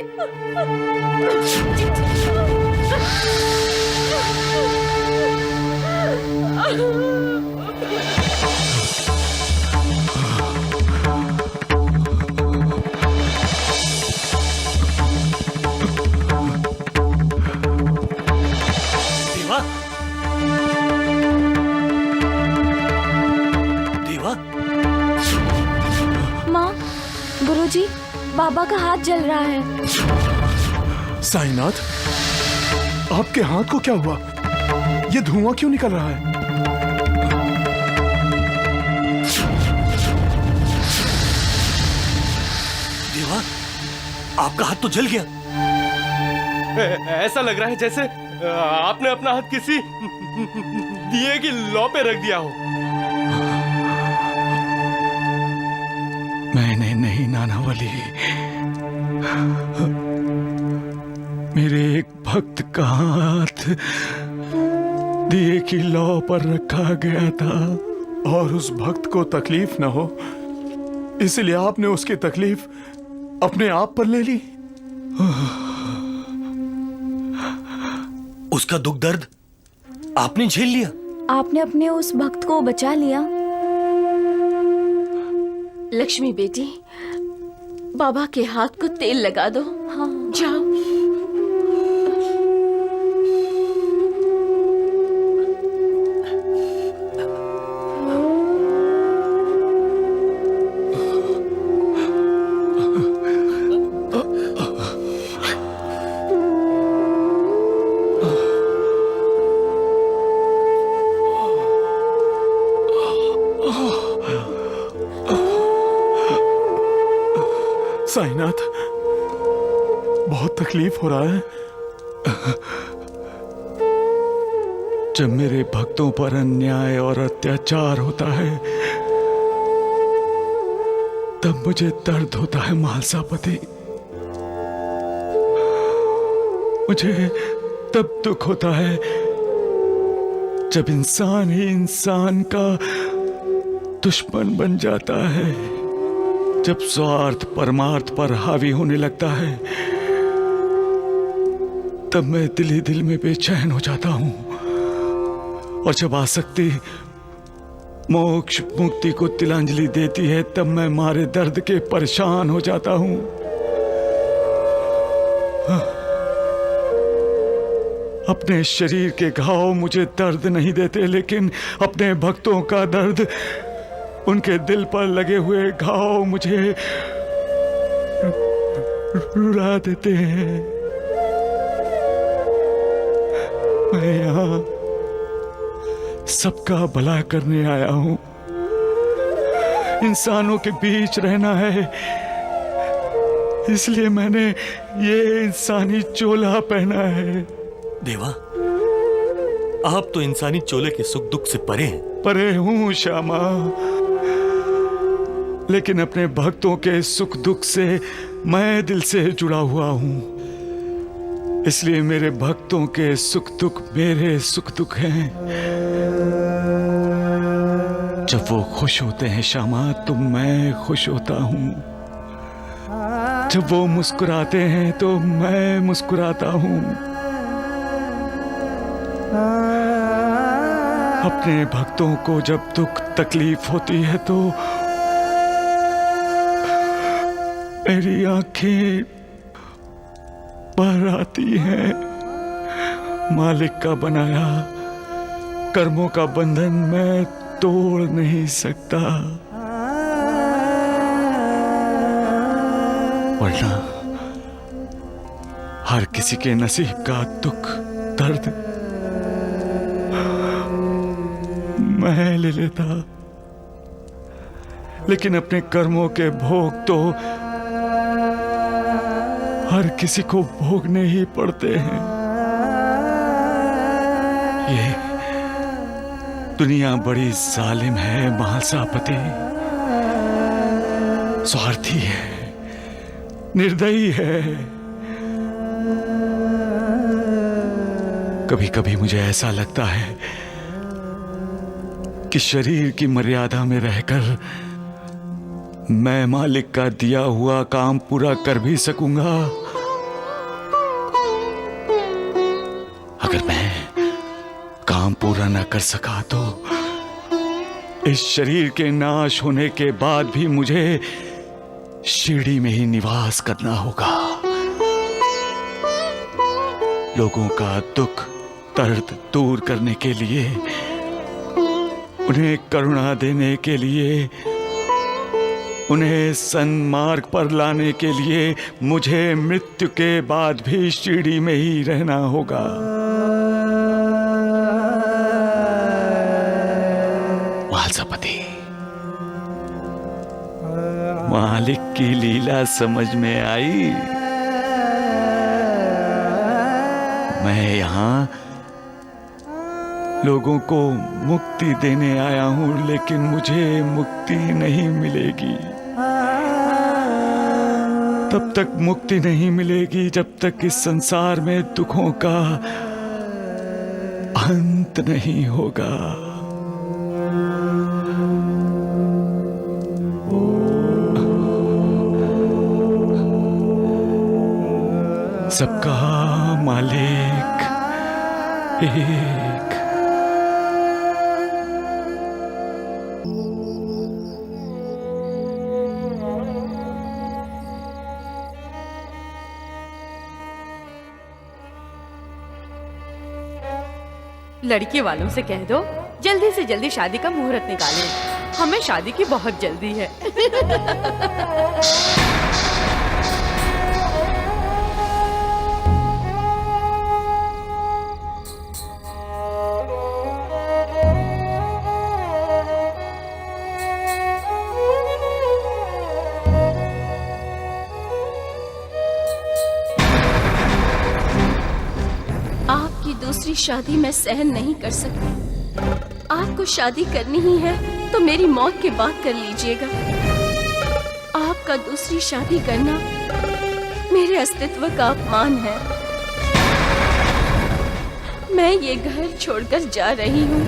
[SPEAKER 8] माँ, गुरुजी, बाबा का हाथ जल रहा है।
[SPEAKER 1] साईनाथ, आपके हाथ को क्या हुआ? ये धुआं क्यों निकल रहा है?
[SPEAKER 13] देवा, आपका हाथ तो जल गया।
[SPEAKER 7] ऐसा लग रहा है जैसे आपने अपना हाथ किसी दिए की लौ पे रख दिया हो।
[SPEAKER 1] मैंने नहीं नानावली, मेरे एक भक्त का हाथ दिए की लौ पर रखा गया था और उस भक्त को तकलीफ न हो इसलिए आपने उसकी तकलीफ अपने आप पर ले ली।
[SPEAKER 13] उसका दुख दर्द आपने झेल लिया।
[SPEAKER 8] आपने अपने उस भक्त को बचा लिया। लक्ष्मी बेटी, बाबा के हाथ को तेल लगा दो। हाँ, जाओ।
[SPEAKER 1] साईनाथ, बहुत तकलीफ हो रहा है। जब मेरे भक्तों पर अन्याय और अत्याचार होता है तब मुझे दर्द होता है मालसापति। मुझे तब दुख होता है जब इंसान ही इंसान का दुश्मन बन जाता है, जब स्वार्थ परमार्थ पर हावी होने लगता है तब मैं दिल ही दिल में बेचैन हो जाता हूं और जब आसक्ति मोक्ष मुक्ति को तिलांजलि देती है तब मैं मारे दर्द के परेशान हो जाता हूं। अपने शरीर के घाव मुझे दर्द नहीं देते, लेकिन अपने भक्तों का दर्द, उनके दिल पर लगे हुए घाव मुझे रुला देते हैं। मैं यहाँ सबका भला करने आया हूं। इंसानों के बीच रहना है, इसलिए मैंने ये इंसानी चोला पहना है।
[SPEAKER 13] देवा, आप तो इंसानी चोले के सुख दुख से परे हैं।
[SPEAKER 1] परे हूं श्यामा, लेकिन अपने भक्तों के सुख दुख से मैं दिल से जुड़ा हुआ हूं। इसलिए मेरे भक्तों के सुख दुख मेरे सुख दुख हैं। जब वो खुश होते हैं श्यामा, तो मैं खुश होता हूं। जब वो मुस्कुराते हैं तो मैं मुस्कुराता हूं। अपने भक्तों को जब दुख तकलीफ होती है तो मेरी आंखें भर आती हैं। मालिक का बनाया कर्मों का बंधन मैं तोड़ नहीं सकता, वरना हर किसी के नसीब का दुख दर्द मैं ले लेता। लेकिन अपने कर्मों के भोग तो हर किसी को भोगने ही पड़ते हैं। ये दुनिया बड़ी जालिम है महासापति, स्वार्थी है, निर्दयी है। कभी कभी मुझे ऐसा लगता है कि शरीर की मर्यादा में रहकर मैं मालिक का दिया हुआ काम पूरा कर भी सकूंगा। अगर मैं काम पूरा न कर सका तो इस शरीर के नाश होने के बाद भी मुझे शिरडी में ही निवास करना होगा। लोगों का दुख दर्द दूर करने के लिए, उन्हें करुणा देने के लिए, उन्हें सन्मार्ग पर लाने के लिए मुझे मृत्यु के बाद भी शिरडी में ही रहना होगा। महासापति, मालिक की लीला समझ में आई। मैं यहाँ लोगों को मुक्ति देने आया हूं, लेकिन मुझे मुक्ति नहीं मिलेगी। तब तक मुक्ति नहीं मिलेगी जब तक इस संसार में दुखों का अंत नहीं होगा। सबका मालिक एक।
[SPEAKER 5] लड़के वालों से कह दो जल्दी से जल्दी शादी का मुहूर्त निकालें। हमें शादी की बहुत जल्दी है।
[SPEAKER 8] आपकी दूसरी शादी मैं सहन नहीं कर सकती। आपको शादी करनी ही है तो मेरी मौत के बाद कर लीजिएगा। आपका दूसरी शादी करना मेरे अस्तित्व का अपमान है। मैं ये घर छोड़कर जा रही हूँ।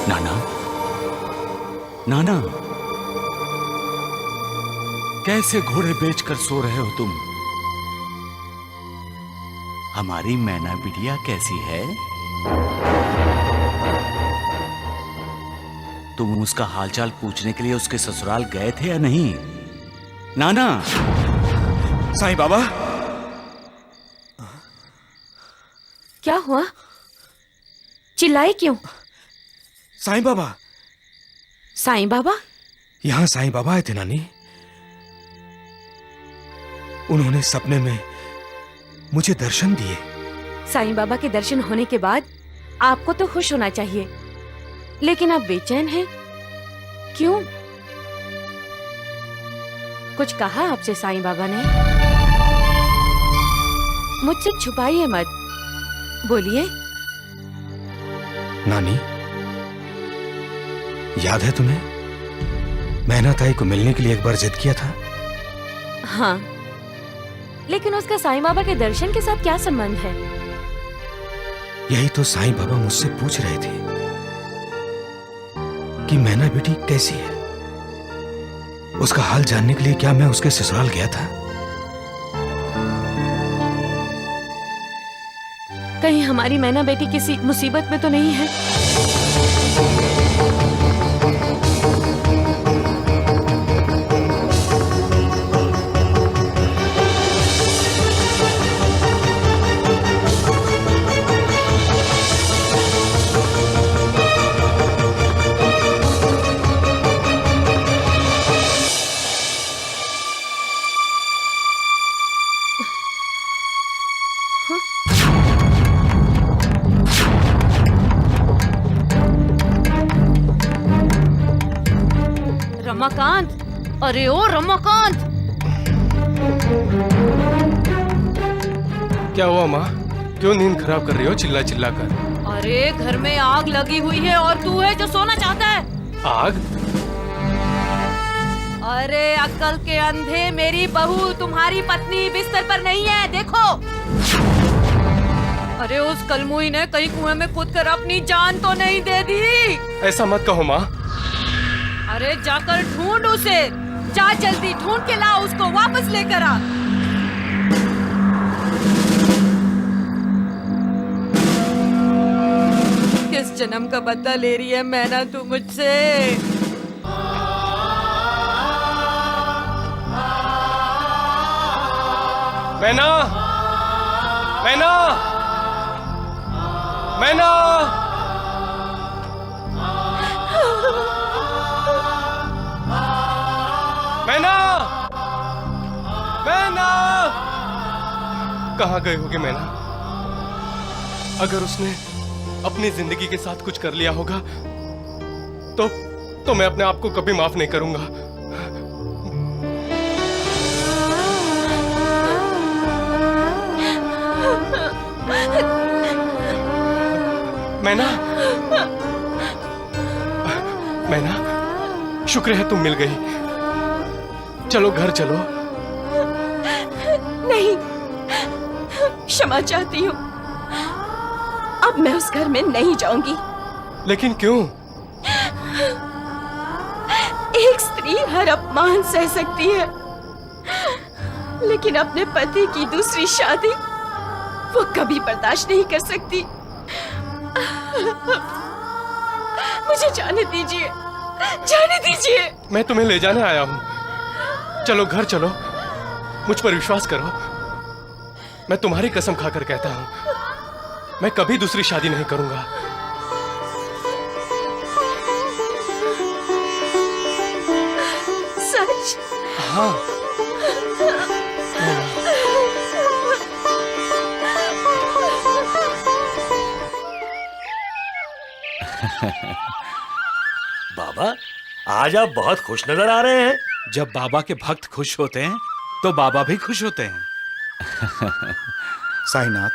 [SPEAKER 6] नाना, नाना, कैसे घोड़े बेचकर सो रहे हो तुम? हमारी मैना बिटिया कैसी है? तुम उसका हालचाल पूछने के लिए उसके ससुराल गए थे या नहीं? नाना।
[SPEAKER 12] साईं बाबा।
[SPEAKER 8] क्या हुआ? चिल्लाए क्यों?
[SPEAKER 12] साईं बाबा।
[SPEAKER 8] साईं बाबा?
[SPEAKER 12] यहाँ साईं बाबा आए थे नानी। उन्होंने सपने में मुझे दर्शन दिए।
[SPEAKER 5] साईं बाबा के दर्शन होने के बाद आपको तो खुश होना चाहिए, लेकिन आप बेचैन हैं। क्यों? कुछ कहा आपसे साईं बाबा ने? मुझसे छुपाइए मत, बोलिए।
[SPEAKER 12] नानी, याद है तुम्हें? मैना ताई को मिलने के लिए एक बार जिद किया था।
[SPEAKER 5] हाँ, लेकिन उसका साईं बाबा के दर्शन के साथ क्या संबंध है?
[SPEAKER 12] यही तो साईं बाबा मुझसे पूछ रहे थे कि मैना बेटी कैसी है। उसका हाल जानने के लिए क्या मैं उसके ससुराल गया था?
[SPEAKER 5] कहीं हमारी मैना बेटी किसी मुसीबत में तो नहीं है? रमाकांत, अरे ओ रमाकांत!
[SPEAKER 13] क्या हुआ माँ? क्यों नींद खराब कर रही हो चिल्ला चिल्ला कर?
[SPEAKER 5] अरे घर में आग लगी हुई है और तू है जो सोना चाहता है।
[SPEAKER 13] आग?
[SPEAKER 5] अरे अक्ल के अंधे, मेरी बहू तुम्हारी पत्नी बिस्तर पर नहीं है, देखो। अरे उस कलमुई ने कहीं कुएं में कूद कर अपनी जान तो नहीं दे दी?
[SPEAKER 13] ऐसा मत कहो माँ।
[SPEAKER 5] अरे जाकर ढूंढ उसे, जा जल्दी ढूंढ के ला उसको, वापस लेकर आ। किस जन्म का बदला ले रही है मैना तू मुझसे?
[SPEAKER 13] मैना, मैना, मैना! मैना, मैना! कहाँ गए होगे मैना? अगर उसने अपनी जिंदगी के साथ कुछ कर लिया होगा तो मैं अपने आप को कभी माफ नहीं करूंगा। मैना, मैना, शुक्र है तुम मिल गई। चलो घर चलो।
[SPEAKER 8] नहीं, क्षमा चाहती हूँ। अब मैं उस घर में नहीं जाऊंगी।
[SPEAKER 13] लेकिन क्यों?
[SPEAKER 8] एक स्त्री हर अपमान सह सकती है, लेकिन अपने पति की दूसरी शादी वो कभी बर्दाश्त नहीं कर सकती। मुझे जाने दीजिए, जाने दीजिए।
[SPEAKER 13] मैं तुम्हें ले जाने आया हूँ। चलो घर चलो, मुझ पर विश्वास करो। मैं तुम्हारी कसम खाकर कहता हूँ, मैं कभी दूसरी शादी नहीं करूंगा।
[SPEAKER 8] सच?
[SPEAKER 13] हाँ।
[SPEAKER 14] बाबा, आज आप बहुत खुश नजर आ रहे हैं।
[SPEAKER 6] जब बाबा के भक्त खुश होते हैं तो बाबा भी खुश होते हैं।
[SPEAKER 3] साईनाथ,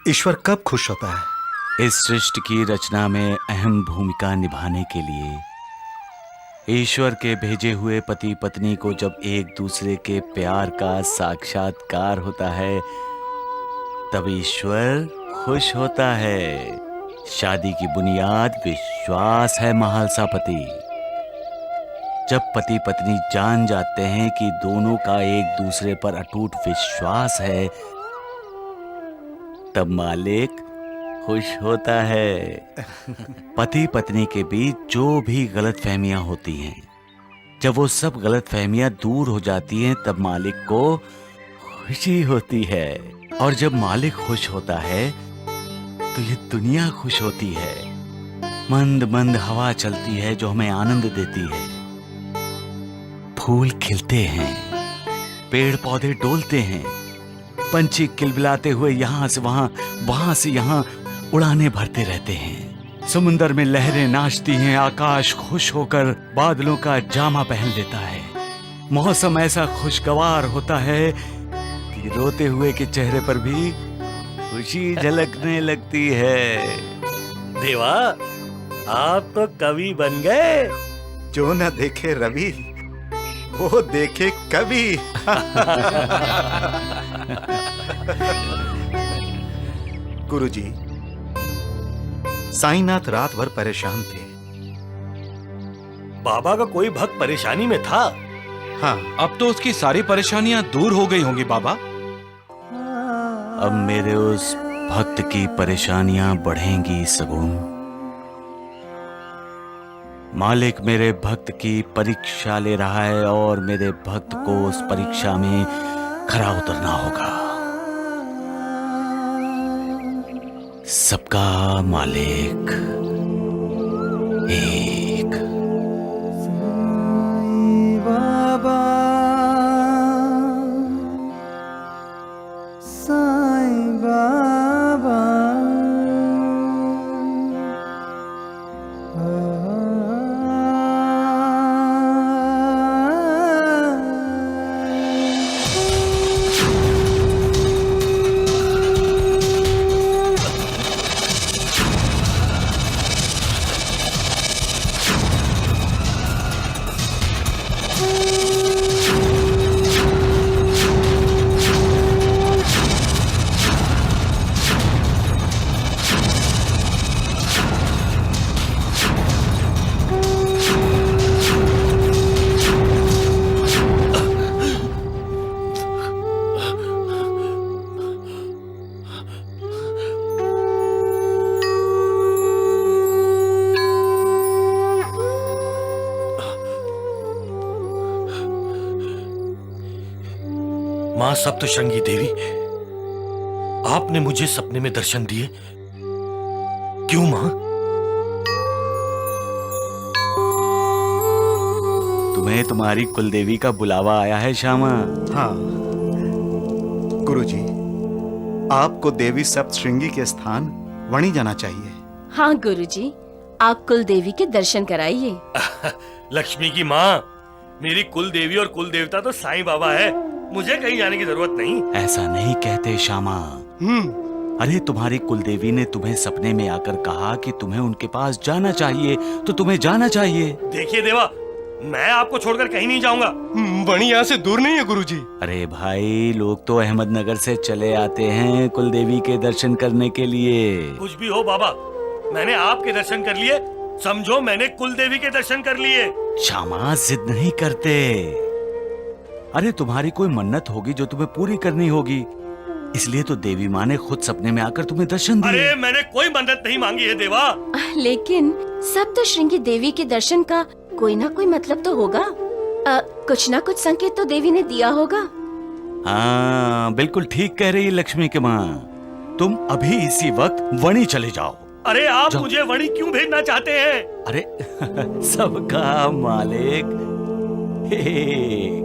[SPEAKER 3] ईश्वर कब खुश होता है?
[SPEAKER 6] इस सृष्टि की रचना में अहम भूमिका निभाने के लिए ईश्वर के भेजे हुए पति पत्नी को जब एक दूसरे के प्यार का साक्षात्कार होता है तब ईश्वर खुश होता है। शादी की बुनियाद विश्वास है महालसापति। जब पति पत्नी जान जाते हैं कि दोनों का एक दूसरे पर अटूट विश्वास है तब मालिक खुश होता है। पति पत्नी के बीच जो भी गलतफहमियां होती हैं, जब वो सब गलतफहमियां दूर हो जाती हैं तब मालिक को खुशी होती है। और जब मालिक खुश होता है तो ये दुनिया खुश होती है। मंद मंद हवा चलती है जो हमें आनंद देती है। फूल खिलते हैं, पेड़ पौधे डोलते हैं, पंछी किलबिलाते हुए यहाँ से वहां, वहां से यहाँ उड़ाने भरते रहते हैं। समुंदर में लहरें नाचती हैं, आकाश खुश होकर बादलों का जामा पहन लेता है। मौसम ऐसा खुशगवार होता है कि रोते हुए के चेहरे पर भी खुशी झलकने लगती है।
[SPEAKER 14] देवा, आप तो कवि बन गए।
[SPEAKER 3] जो न देखे रवि वो देखे कवि। गुरुजी, साईनाथ रात भर परेशान थे।
[SPEAKER 14] बाबा का कोई भक्त परेशानी में था।
[SPEAKER 3] हाँ,
[SPEAKER 11] अब तो उसकी सारी परेशानियां दूर हो गई होंगी बाबा।
[SPEAKER 6] अब मेरे उस भक्त की परेशानियां बढ़ेंगी सगुन। मालिक मेरे भक्त की परीक्षा ले रहा है और मेरे भक्त को उस परीक्षा में खरा उतरना होगा। सबका मालिक एक।
[SPEAKER 2] बाबा साईं बाबा
[SPEAKER 14] मां सप्तशृंगी देवी, आपने मुझे सपने में दर्शन दिए। क्यों मां?
[SPEAKER 6] तुम्हें तुम्हारी कुलदेवी का बुलावा आया है श्यामा।
[SPEAKER 3] हाँ गुरुजी, आपको देवी सप्तशृंगी के स्थान वणी जाना चाहिए।
[SPEAKER 8] हाँ गुरुजी, आप कुल देवी के दर्शन कराइए।
[SPEAKER 14] लक्ष्मी की माँ, मेरी कुल देवी और कुल देवता तो साईं बाबा है। मुझे कहीं जाने की जरूरत नहीं।
[SPEAKER 6] ऐसा नहीं कहते श्यामा। अरे तुम्हारी कुलदेवी ने तुम्हें सपने में आकर कहा कि तुम्हें उनके पास जाना चाहिए, तो तुम्हें जाना चाहिए।
[SPEAKER 14] देखिए देवा, मैं आपको छोड़कर कहीं नहीं जाऊंगा।
[SPEAKER 13] वणी यहाँ से दूर नहीं है गुरुजी।
[SPEAKER 6] अरे भाई, लोग तो अहमदनगर से चले आते हैं कुलदेवी के दर्शन करने के लिए।
[SPEAKER 14] कुछ भी हो बाबा, मैंने आपके दर्शन कर लिए, समझो मैंने कुल देवी के दर्शन कर लिए।
[SPEAKER 6] श्यामा, जिद नहीं करते। अरे तुम्हारी कोई मन्नत होगी जो तुम्हें पूरी करनी होगी, इसलिए तो देवी माँ ने खुद सपने में आकर तुम्हें दर्शन दिए।
[SPEAKER 14] अरे मैंने कोई मन्नत नहीं मांगी है देवा।
[SPEAKER 8] लेकिन सप्तशृंगी देवी के दर्शन का कोई ना कोई मतलब तो होगा। कुछ ना कुछ संकेत तो देवी ने दिया होगा।
[SPEAKER 6] हाँ, बिल्कुल ठीक कह रही है लक्ष्मी की माँ। तुम अभी इसी वक्त वणी चले जाओ।
[SPEAKER 14] अरे आप मुझे वणी क्यों भेजना चाहते हैं?
[SPEAKER 6] अरे सबका मालिक एक।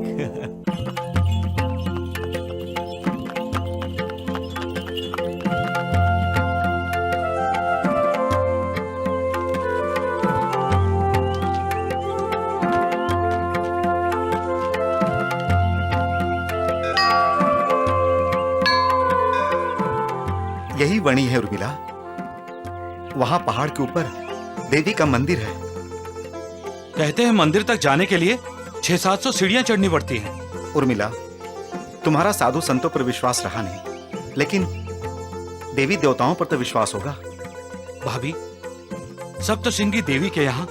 [SPEAKER 3] यही वणी है उर्मिला। वहां पहाड़ के ऊपर देवी का मंदिर है।
[SPEAKER 11] कहते हैं मंदिर तक जाने के लिए 600-700 सीढ़ियां चढ़नी पड़ती हैं।
[SPEAKER 3] उर्मिला, तुम्हारा साधु संतों पर विश्वास रहा नहीं, लेकिन देवी देवताओं पर तो विश्वास होगा।
[SPEAKER 11] भाभी, सप्तशृंगी देवी के यहाँ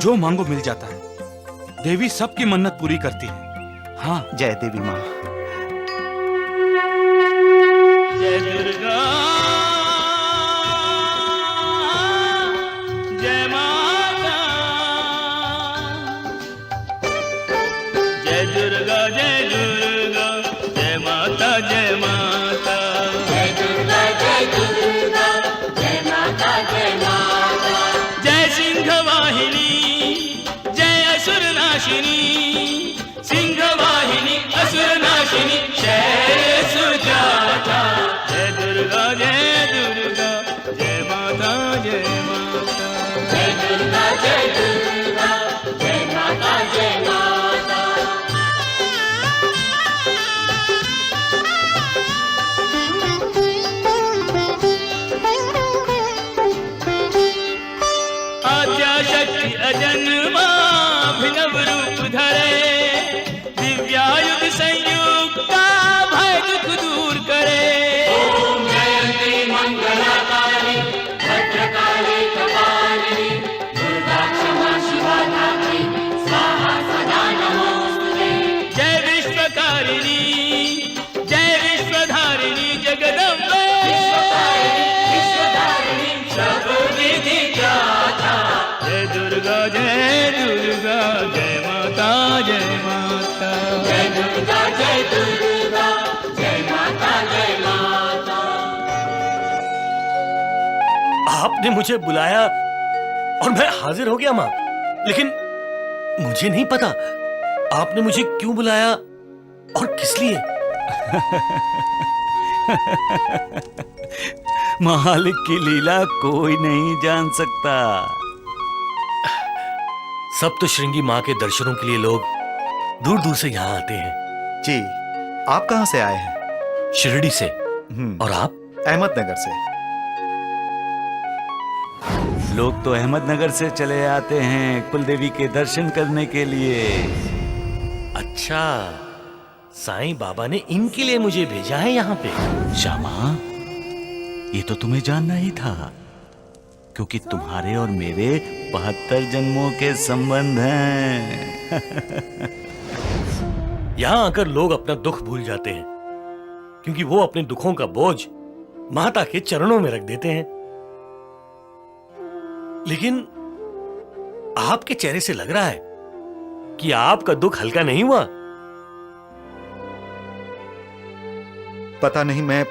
[SPEAKER 11] जो मांगो मिल जाता है। देवी सबकी मन्नत पूरी करती है। हाँ,
[SPEAKER 3] जय देवी माँ।
[SPEAKER 11] जय दुर्गा।
[SPEAKER 4] जय दुर्गा जय माता जय माता।
[SPEAKER 15] आद्याशक्ति अजन्मा अभिनव रूप धरे, दिव्यायुध संयुक्ता भय दुख दूर करे।
[SPEAKER 4] ओम जयंती मंगलाकाली भद्रकाली कपालिनी दुर्गा क्षमा शिवा धात्री स्वाहा सदा नमोस्तुते।
[SPEAKER 15] जय विश्वकारिणी जय विश्वधारिणी जगदम्बे,
[SPEAKER 4] विश्वधारिणी सब विधि ज्ञाता।
[SPEAKER 15] जय दुर्गा जय माता जय माता।
[SPEAKER 4] जय दुर्गा जय माता जय माता।
[SPEAKER 14] आपने मुझे बुलाया और मैं हाजिर हो गया माँ, लेकिन मुझे नहीं पता आपने मुझे क्यों बुलाया और किस लिए।
[SPEAKER 6] मालिक की लीला कोई नहीं जान सकता।
[SPEAKER 14] सप्तशृंगी माँ के दर्शनों के लिए लोग दूर दूर से यहाँ आते हैं।
[SPEAKER 3] जी, आप कहाँ से आए हैं?
[SPEAKER 14] शिरडी से। और आप?
[SPEAKER 3] अहमदनगर से।
[SPEAKER 6] लोग तो अहमदनगर से चले आते हैं कुलदेवी के दर्शन करने के लिए।
[SPEAKER 14] अच्छा, साईं बाबा ने इनके लिए मुझे भेजा है यहाँ पे।
[SPEAKER 6] श्यामा, ये तो तुम्हें जानना ही था, क्योंकि तुम्हारे और मेरे 72 जन्मों के संबंध हैं।
[SPEAKER 14] यहाँ आकर लोग अपना दुख भूल जाते हैं, क्योंकि वो अपने दुखों का बोझ माता के चरणों में रख देते हैं। लेकिन आपके चेहरे से लग रहा है कि आपका दुख हल्का नहीं हुआ।
[SPEAKER 3] पता नहीं मैं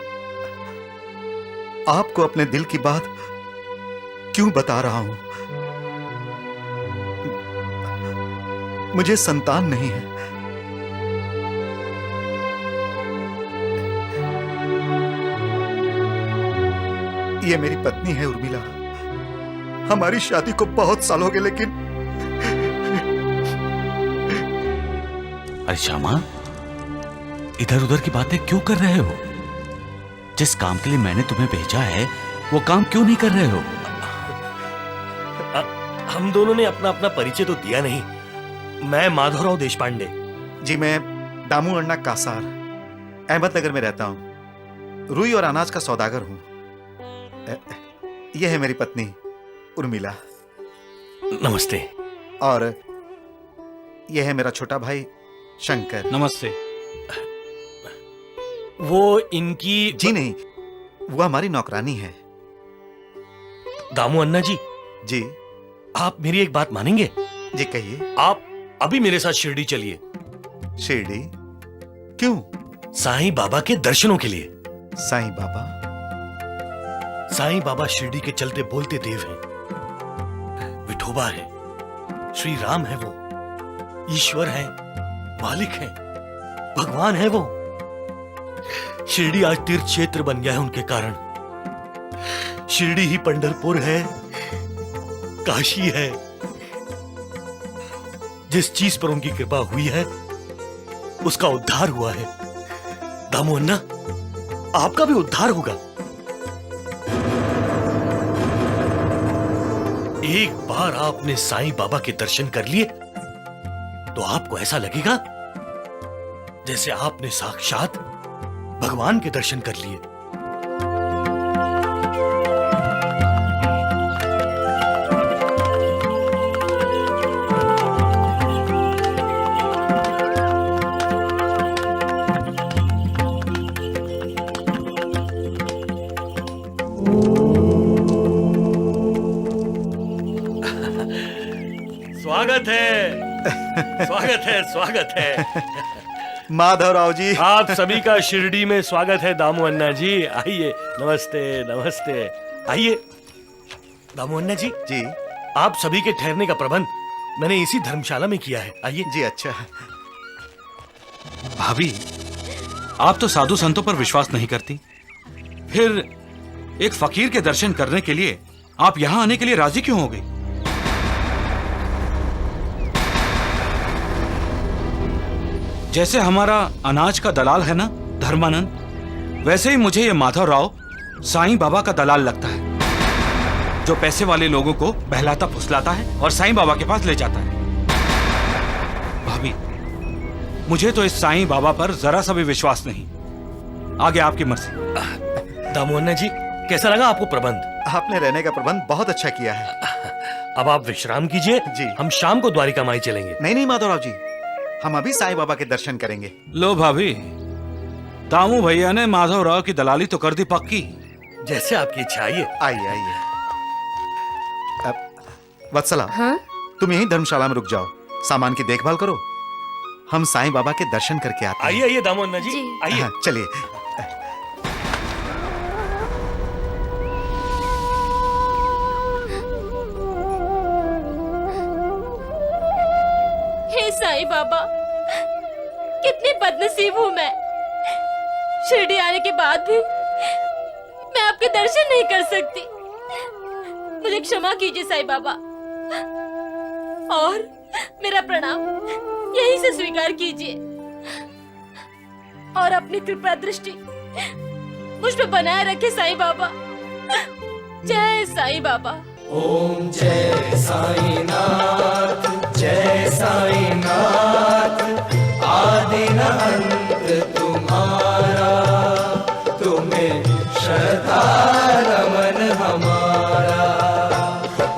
[SPEAKER 3] आपको अपने दिल की बात क्यों बता रहा हूं। मुझे संतान नहीं है। ये मेरी पत्नी है उर्मिला। हमारी शादी को बहुत साल हो गए, लेकिन
[SPEAKER 6] अरे श्यामा, इधर उधर की बातें क्यों कर रहे हो? जिस काम के लिए मैंने तुम्हें भेजा है वो काम क्यों नहीं कर रहे हो?
[SPEAKER 14] हम दोनों ने अपना अपना परिचय तो दिया नहीं। मैं माधवराव देशपांडे।
[SPEAKER 3] जी, मैं दामू अण्णा कासार अहमदनगर में रहता हूं। रुई और अनाज का सौदागर हूं। यह है मेरी पत्नी उर्मिला।
[SPEAKER 14] नमस्ते।
[SPEAKER 3] और यह है मेरा छोटा भाई शंकर।
[SPEAKER 11] नमस्ते।
[SPEAKER 14] वो इनकी?
[SPEAKER 3] जी नहीं, वो हमारी नौकरानी है।
[SPEAKER 14] दामू अन्ना जी।
[SPEAKER 3] जी।
[SPEAKER 14] आप मेरी एक बात मानेंगे?
[SPEAKER 3] जी कहिए।
[SPEAKER 14] आप अभी मेरे साथ शिरडी चलिए।
[SPEAKER 3] शिरडी? क्यों?
[SPEAKER 14] साईं बाबा के दर्शनों के लिए।
[SPEAKER 3] साईं बाबा?
[SPEAKER 14] साईं बाबा शिरडी के चलते बोलते देव हैं। विठोबा है, श्री राम है, वो ईश्वर है, मालिक है, भगवान है वो। शिरडी आज तीर्थ क्षेत्र बन गया है उनके कारण। शिरडी ही पंढरपुर है, काशी है। जिस चीज पर उनकी कृपा हुई है उसका उद्धार हुआ है। दामू अन्ना, आपका भी उद्धार होगा। एक बार आपने साईं बाबा के दर्शन कर लिए तो आपको ऐसा लगेगा जैसे आपने साक्षात भगवान के दर्शन कर लिए। स्वागत है, स्वागत है, स्वागत है।
[SPEAKER 3] माधवराव जी।
[SPEAKER 14] आप सभी का शिरडी में स्वागत है। दामू अन्ना जी आइए। नमस्ते नमस्ते, आइए। दामू अन्ना जी।
[SPEAKER 3] जी।
[SPEAKER 14] आप सभी के ठहरने का प्रबंध मैंने इसी धर्मशाला में किया है। आइए।
[SPEAKER 3] जी अच्छा।
[SPEAKER 11] भाभी, आप तो साधु संतों पर विश्वास नहीं करती, फिर एक फकीर के दर्शन करने के लिए आप यहाँ आने के लिए राजी क्यों हो गई?
[SPEAKER 12] जैसे हमारा अनाज का दलाल है ना धर्मानंद, वैसे ही मुझे ये माधव राव साईं बाबा का दलाल लगता है, जो पैसे वाले लोगों को बहलाता फुसलाता है और साईं बाबा के पास ले जाता है। भाभी, मुझे तो इस साईं बाबा पर जरा सा भी विश्वास नहीं। आगे आपकी मर्जी।
[SPEAKER 14] दामोदर जी, कैसा लगा आपको प्रबंध?
[SPEAKER 3] आपने रहने का प्रबंध बहुत अच्छा किया है।
[SPEAKER 14] अब आप विश्राम कीजिए जी, हम शाम को द्वारिका माई चलेंगे।
[SPEAKER 3] नहीं माधवराव जी, हम अभी साईं बाबा के दर्शन करेंगे।
[SPEAKER 12] लो भाभी, दामू भैया ने माधव राव की दलाली तो कर दी पक्की।
[SPEAKER 14] जैसे आपकी इच्छा। आइए
[SPEAKER 3] आइए। वत्सला,
[SPEAKER 8] हाँ?
[SPEAKER 3] तुम यहीं धर्मशाला में रुक जाओ, सामान की देखभाल करो, हम साईं बाबा के दर्शन करके आते हैं।
[SPEAKER 14] आइए दामोदर जी, आइए।
[SPEAKER 3] हाँ, चलिए।
[SPEAKER 9] हे साईं बाबा, कितनी बदनसीब हूँ मैं। शिरडी आने के बाद भी मैं आपके दर्शन नहीं कर सकती। मुझे क्षमा कीजिए साईं बाबा, और मेरा प्रणाम यहीं से स्वीकार कीजिए, और अपनी कृपा दृष्टि मुझ पे बनाए रखे साईं बाबा। जय साईं बाबा।
[SPEAKER 15] ओम जय साईनाथ, जय साईनाथ, आदि न अंत तुम्हारा, तुम्हें श्रद्धा रमन हमारा।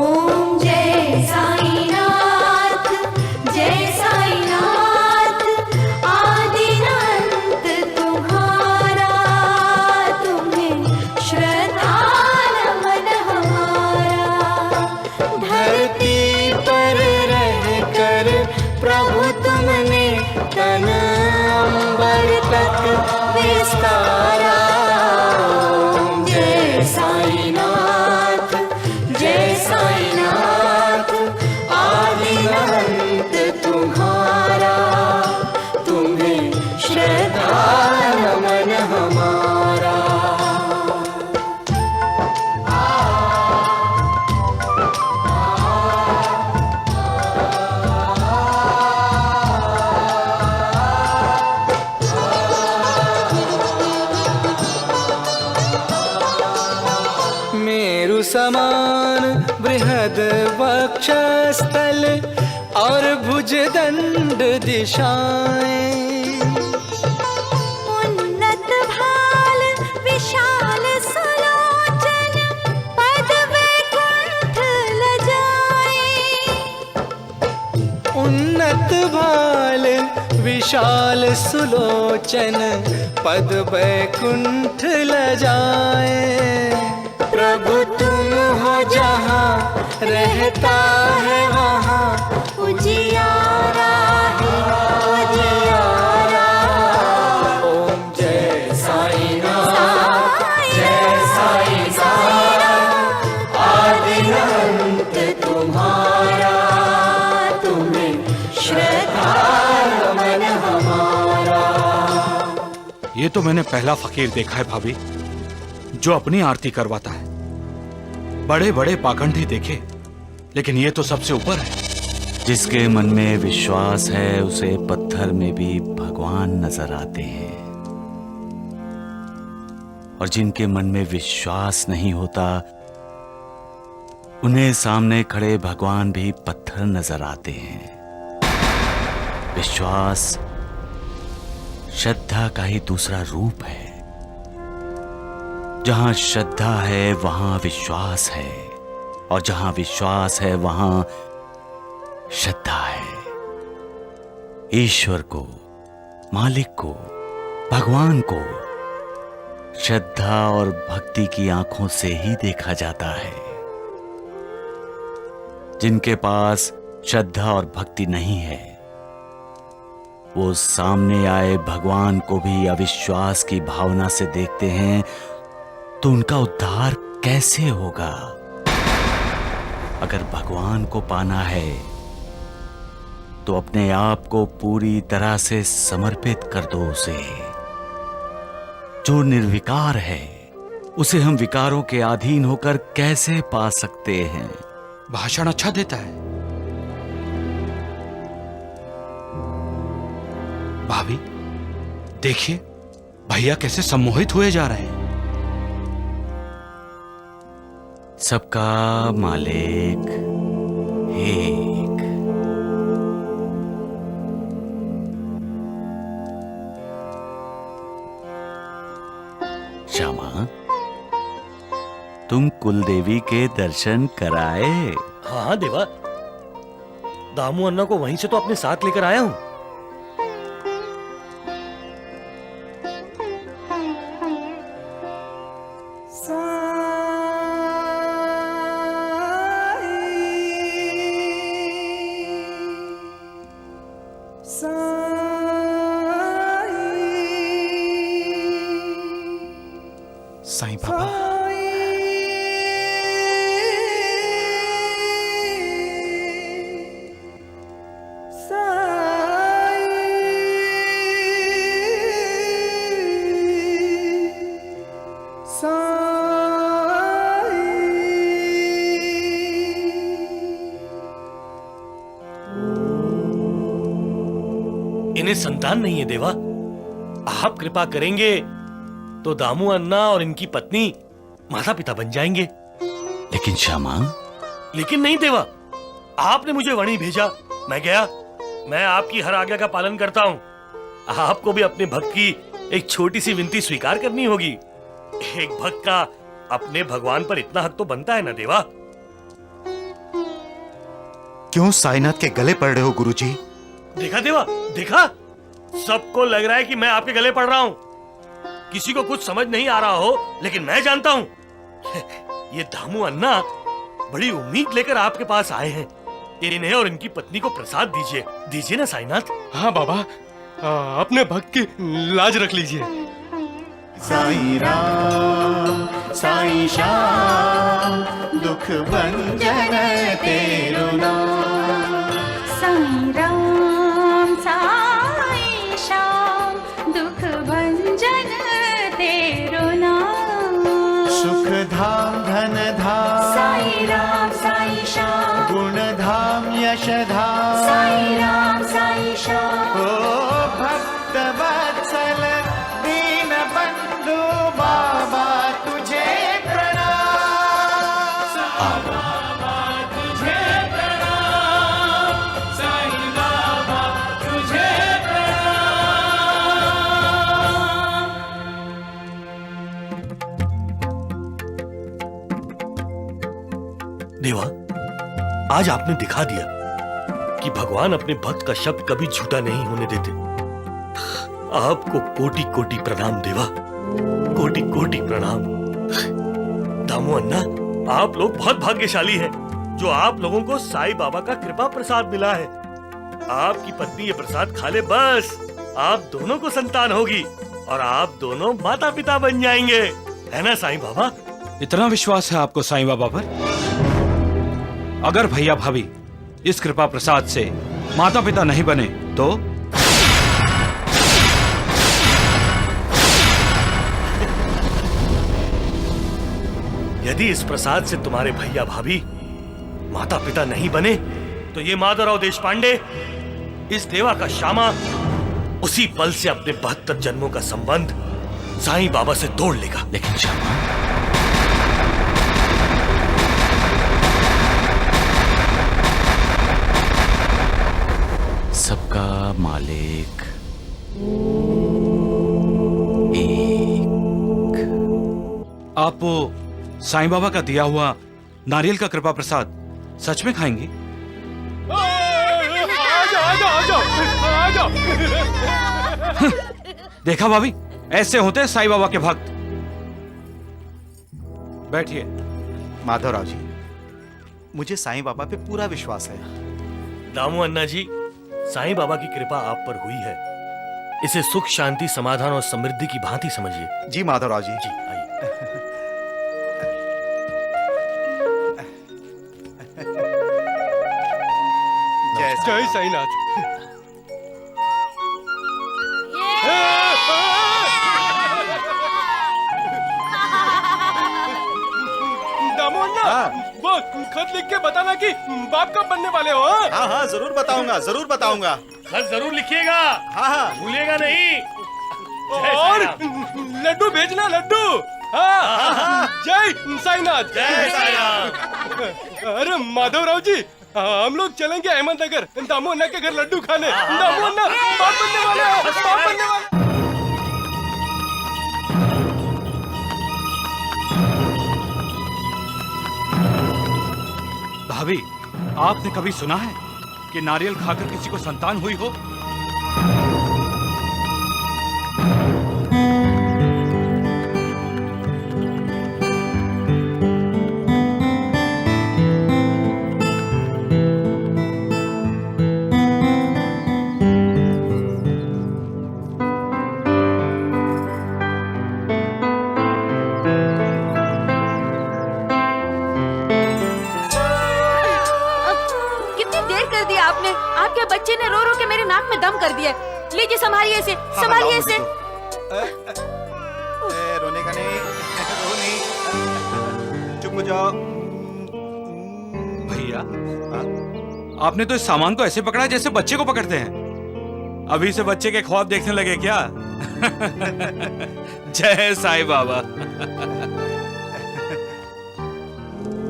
[SPEAKER 10] ओम जय साईनाथ, जय साईनाथ, आदि न अंत तुम्हारा, तुम्हें श्रद्धा नमन हमारा।
[SPEAKER 15] धरती पर रहकर प्रभु तुमने तन अंबर तक विस्तारा। ओम जय साईनाथ, जय साईनाथ, आदि अनंत तुम्हारा, तुम्हें श्रद्धा नमन हमारा। मेरु समान बृहद वक्षस्थल और भुजदंड दिशाएं,
[SPEAKER 10] उन्नत भाल विशाल सुलोचन, पद वैकुंठ लजाए।
[SPEAKER 15] उन्नत भाल विशाल सुलोचन, पद वैकुंठ लजाए। प्रभु तुम हो जहाँ, रहता है वहाँ उजियारा है उजियारा। ओम जय साईनाथ, जय साईनाथ, आदि अंत तुम्हारा, तुम्हें श्रद्धा नमन हमारा।
[SPEAKER 12] ये तो मैंने पहला फकीर देखा है भाभी, जो अपनी आरती करवाता है। बड़े बड़े पाखंडी देखे, लेकिन ये तो सबसे ऊपर है।
[SPEAKER 6] जिसके मन में विश्वास है उसे पत्थर में भी भगवान नजर आते हैं, और जिनके मन में विश्वास नहीं होता उन्हें सामने खड़े भगवान भी पत्थर नजर आते हैं। विश्वास श्रद्धा का ही दूसरा रूप है। जहां श्रद्धा है वहां विश्वास है, और जहां विश्वास है वहां श्रद्धा है। ईश्वर को, मालिक को, भगवान को श्रद्धा और भक्ति की आंखों से ही देखा जाता है। जिनके पास श्रद्धा और भक्ति नहीं है, वो सामने आए भगवान को भी अविश्वास की भावना से देखते हैं, तो उनका उद्धार कैसे होगा? अगर भगवान को पाना है तो अपने आप को पूरी तरह से समर्पित कर दो उसे। जो निर्विकार है उसे हम विकारों के अधीन होकर कैसे पा सकते हैं?
[SPEAKER 12] भाषण अच्छा देता है। भाभी देखिए भैया कैसे सम्मोहित हुए जा रहे हैं।
[SPEAKER 6] सबका मालिक एक। श्यामा, तुम कुलदेवी के दर्शन कराए?
[SPEAKER 14] हाँ हाँ देवा, दामू अन्ना को वहीं से तो अपने साथ लेकर आया हूँ।
[SPEAKER 3] साईं बाबा,
[SPEAKER 14] इन्हें संतान नहीं है देवा। आप कृपा करेंगे तो दामू अन्ना और इनकी पत्नी माता पिता बन जाएंगे।
[SPEAKER 6] लेकिन श्यामा।
[SPEAKER 14] लेकिन नहीं देवा, आपने मुझे वणी भेजा, मैं गया। मैं आपकी हर आज्ञा का पालन करता हूँ। आपको भी अपने भक्त की एक छोटी सी विनती स्वीकार करनी होगी। एक भक्त का अपने भगवान पर इतना हक तो बनता है ना देवा।
[SPEAKER 3] क्यों साईनाथ के गले पड़ रहे हो गुरुजी?
[SPEAKER 14] देखा देवा, देखा, सबको लग रहा है कि मैं आपके गले पड़ रहा हूँ। किसी को कुछ समझ नहीं आ रहा हो, लेकिन मैं जानता हूँ। ये दामू अन्ना बड़ी उम्मीद लेकर आपके पास आए हैं। इन्हें और इनकी पत्नी को प्रसाद दीजिए, दीजिए ना साईनाथ।
[SPEAKER 13] हाँ बाबा, अपने भक्त की लाज रख लीजिए।
[SPEAKER 15] साईं राम साईं श्याम दुख भंजन तेरो नाम।
[SPEAKER 16] साईं राम साईं श्याम दुख भंजन तेरो नाम।
[SPEAKER 15] सुख धाम धन धाम
[SPEAKER 16] साईं राम साईं श्याम।
[SPEAKER 15] गुण धाम यश धाम
[SPEAKER 16] साईं राम साईं श्याम।
[SPEAKER 15] ओ भक्त वत्सल दीन बंधु बाबा तुझे प्रणाम। साईं बाबा तुझे प्रणाम। साईं बाबा तुझे
[SPEAKER 14] देवा, आज आपने दिखा दिया कि भगवान अपने भक्त का शब्द कभी झूठा नहीं होने देते। आपको कोटि कोटि प्रणाम देवा, कोटि कोटि प्रणाम। दामू अन्ना, आप लोग बहुत भाग्यशाली हैं जो आप लोगों को साईं बाबा का कृपा प्रसाद मिला है। आपकी पत्नी ये प्रसाद खा ले, बस आप दोनों को संतान होगी और आप दोनों माता पिता बन जाएंगे, है ना साईं बाबा?
[SPEAKER 12] इतना विश्वास है आपको साईं बाबा पर? अगर भैया भाभी इस कृपा प्रसाद से माता पिता नहीं बने तो?
[SPEAKER 14] यदि इस प्रसाद से तुम्हारे भैया भाभी माता पिता नहीं बने तो ये माधवराव देशपांडे, इस देवा का श्यामा, उसी पल से अपने 72 जन्मों का संबंध साईं बाबा से तोड़ लेगा।
[SPEAKER 6] लेकिन श्यामा, सबका मालिक एक।
[SPEAKER 12] आप वो साईं बाबा का दिया हुआ नारियल का कृपा प्रसाद सच में खाएंगी? देखा भाभी, ऐसे होते हैं साईं बाबा के भक्त। बैठिए।
[SPEAKER 3] माधवराव जी, मुझे साईं बाबा पे पूरा विश्वास है।
[SPEAKER 14] दामू अन्ना जी, साईं बाबा की कृपा आप पर हुई है। इसे सुख, शांति, समाधान और समृद्धि की भांति समझिए।
[SPEAKER 3] जी माधवराव जी।
[SPEAKER 14] जी आइए।
[SPEAKER 13] जय साईनाथ। दामू अन्ना, वो खत लिख के बताना कि बाप कब बनने वाले हो।
[SPEAKER 3] हाँ हाँ, जरूर बताऊंगा, जरूर बताऊंगा।
[SPEAKER 13] खत जरूर लिखिएगा।
[SPEAKER 3] हाँ
[SPEAKER 13] भूलिएगा नहीं। और लड्डू भेजना, लड्डू। हाँ। जय साईनाथ। जय साईनाथ। अरे माधवराव जी, हम लोग चलेंगे अहमदनगर दामू अन्ना के घर लड्डू खाने। दामू अन्ना बाप बनने वाले हैं, बाप बनने वाले।
[SPEAKER 12] भाभी, आपने कभी सुना है कि नारियल खाकर किसी को संतान हुई हो?
[SPEAKER 5] आपके बच्चे ने रो रो के मेरे नाक में दम कर दिया। लीजिए संभालिए इसे, संभालिए इसे।
[SPEAKER 3] रोने का नहीं, रो नहीं, चुप हो जाओ।
[SPEAKER 12] भैया, आपने तो इस सामान को ऐसे पकड़ा जैसे बच्चे को पकड़ते हैं। अभी से बच्चे के ख्वाब देखने लगे क्या? जय साईं बाबा।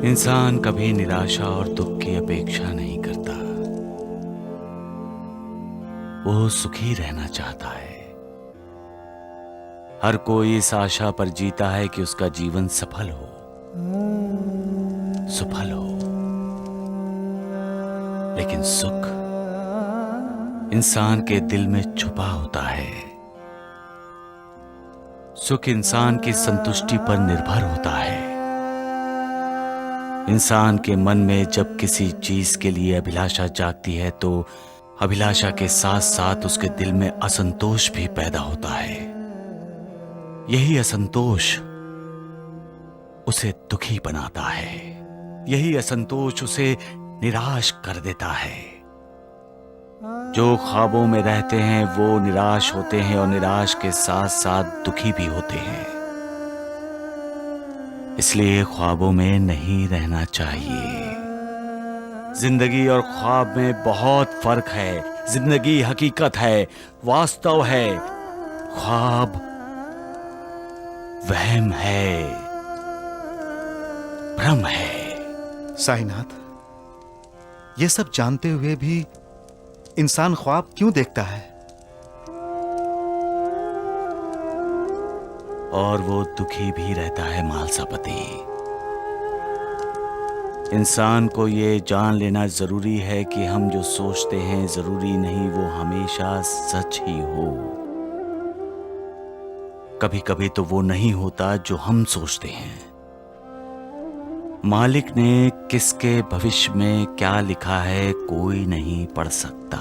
[SPEAKER 6] इंसान कभी निराशा और दुख की अपेक्षा नहीं करता, वो सुखी रहना चाहता है। हर कोई इस आशा पर जीता है कि उसका जीवन सफल हो, सफल हो। लेकिन सुख इंसान के दिल में छुपा होता है। सुख इंसान की संतुष्टि पर निर्भर होता है। इंसान के मन में जब किसी चीज के लिए अभिलाषा जागती है तो अभिलाषा के साथ साथ उसके दिल में असंतोष भी पैदा होता है। यही असंतोष उसे दुखी बनाता है। यही असंतोष उसे निराश कर देता है। जो ख्वाबों में रहते हैं वो निराश होते हैं और निराश के साथ साथ दुखी भी होते हैं। इसलिए ख्वाबों में नहीं रहना चाहिए। जिंदगी और ख्वाब में बहुत फर्क है। जिंदगी हकीकत है, वास्तव है। ख्वाब वहम है, भ्रम है।
[SPEAKER 3] साईनाथ, ये सब जानते हुए भी इंसान ख्वाब क्यों देखता है?
[SPEAKER 6] और वो दुखी भी रहता है मालसापति। इंसान को ये जान लेना जरूरी है कि हम जो सोचते हैं जरूरी नहीं वो हमेशा सच ही हो। कभी कभी तो वो नहीं होता जो हम सोचते हैं। मालिक ने किसके भविष्य में क्या लिखा है कोई नहीं पढ़ सकता।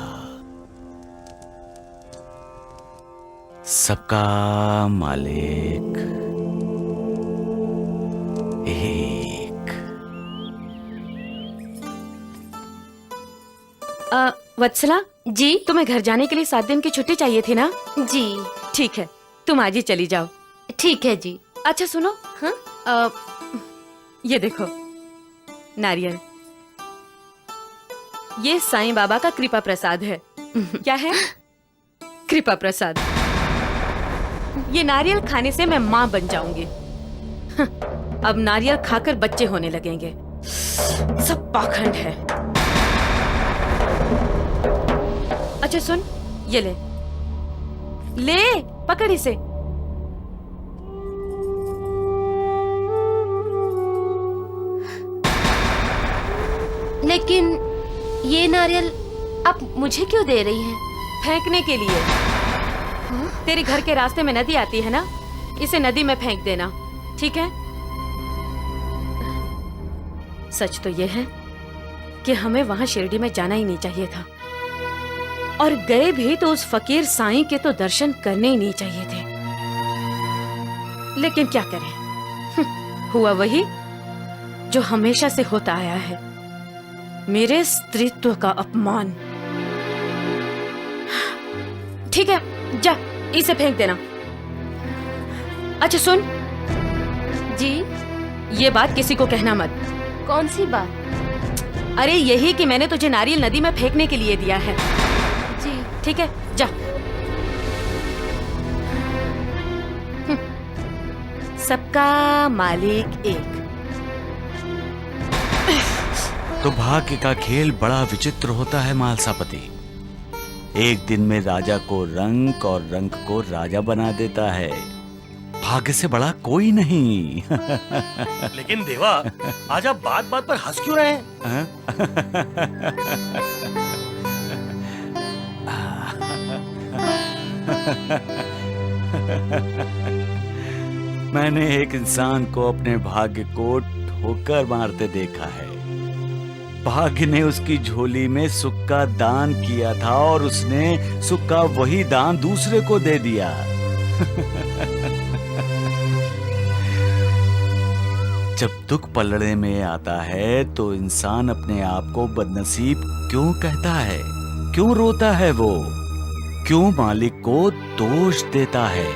[SPEAKER 6] सबका मालिक एक।
[SPEAKER 5] वत्सला जी, तुम्हें घर जाने के लिए 7 दिन की छुट्टी चाहिए थी ना?
[SPEAKER 9] जी
[SPEAKER 5] ठीक है, तुम आज ही चली जाओ।
[SPEAKER 9] ठीक है जी।
[SPEAKER 5] अच्छा सुनो, हाँ? ये देखो नारियल, ये साईं बाबा का कृपा प्रसाद है। क्या है? कृपा प्रसाद। ये नारियल खाने से मैं माँ बन जाऊंगी। अब नारियल खाकर बच्चे होने लगेंगे। सब पाखंड है। अच्छा सुन, ये ले ले, पकड़ इसे।
[SPEAKER 9] लेकिन ये नारियल आप मुझे क्यों दे रही हैं?
[SPEAKER 5] फेंकने के लिए। तेरे घर के रास्ते में नदी आती है ना, इसे नदी में फेंक देना, ठीक है? सच तो ये है कि हमें वहां शिरडी में जाना ही नहीं चाहिए था, और गए भी तो उस फकीर साईं के तो दर्शन करने ही नहीं चाहिए थे। लेकिन क्या करें, हुआ वही जो हमेशा से होता आया है, मेरे स्त्रीत्व का अपमान। ठीक है, जा इसे फेंक देना। अच्छा सुन
[SPEAKER 9] जी,
[SPEAKER 5] ये बात किसी को कहना मत।
[SPEAKER 9] कौन सी बात?
[SPEAKER 5] अरे यही कि मैंने तुझे नारियल नदी में फेंकने के लिए दिया है।
[SPEAKER 9] जी।
[SPEAKER 5] ठीक है, जा। सबका मालिक एक।
[SPEAKER 6] तो भाग्य का खेल बड़ा विचित्र होता है मालसापति। एक दिन में राजा को रंक और रंक को राजा बना देता है। भाग्य से बड़ा कोई नहीं।
[SPEAKER 14] लेकिन देवा, आज आप बात बात पर हंस क्यों रहे हैं?
[SPEAKER 6] मैंने एक इंसान को अपने भाग्य को ठोकर मारते देखा है। भाग्य ने उसकी झोली में सुख का दान किया था और उसने सुख का वही दान दूसरे को दे दिया। जब दुख पलड़े में आता है तो इंसान अपने आप को बदनसीब क्यों कहता है? क्यों रोता है वो? क्यों मालिक को दोष देता है?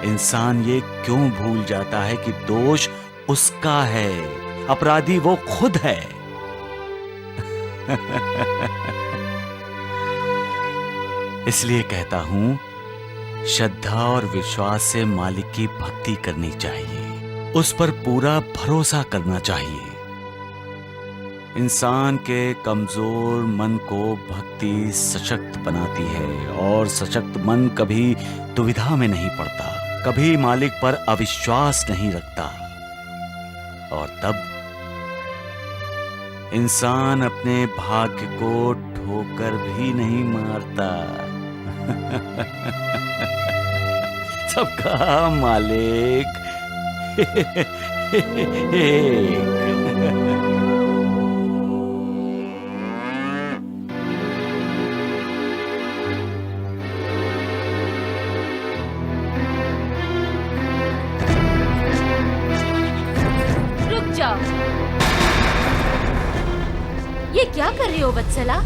[SPEAKER 6] इंसान ये क्यों भूल जाता है कि दोष उसका है, अपराधी वो खुद है। इसलिए कहता हूं, श्रद्धा और विश्वास से मालिक की भक्ति करनी चाहिए, उस पर पूरा भरोसा करना चाहिए। इंसान के कमजोर मन को भक्ति सशक्त बनाती है और सशक्त मन कभी दुविधा में नहीं पड़ता, कभी मालिक पर अविश्वास नहीं रखता, और तब इंसान अपने भाग्य को ठोकर भी नहीं मारता। सबका मालिक एक।
[SPEAKER 8] रुक जाओ, ये क्या कर रही हो वत्सला?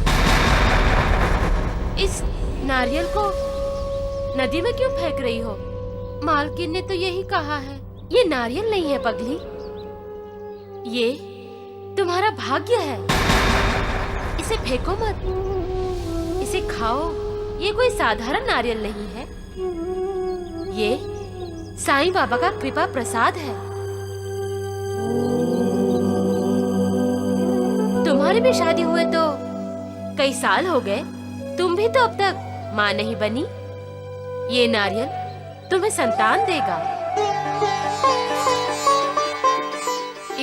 [SPEAKER 8] इस नारियल को नदी में क्यों फेंक रही हो? मालकिन ने तो यही कहा है। ये नारियल नहीं है पगली, ये तुम्हारा भाग्य है। इसे फेंको मत, इसे खाओ। ये कोई साधारण नारियल नहीं है, ये साईं बाबा का कृपा प्रसाद है। तुम्हारी भी शादी हुए तो कई साल हो गए, तुम भी तो अब तक माँ नहीं बनी। ये नारियल तुम्हें संतान देगा।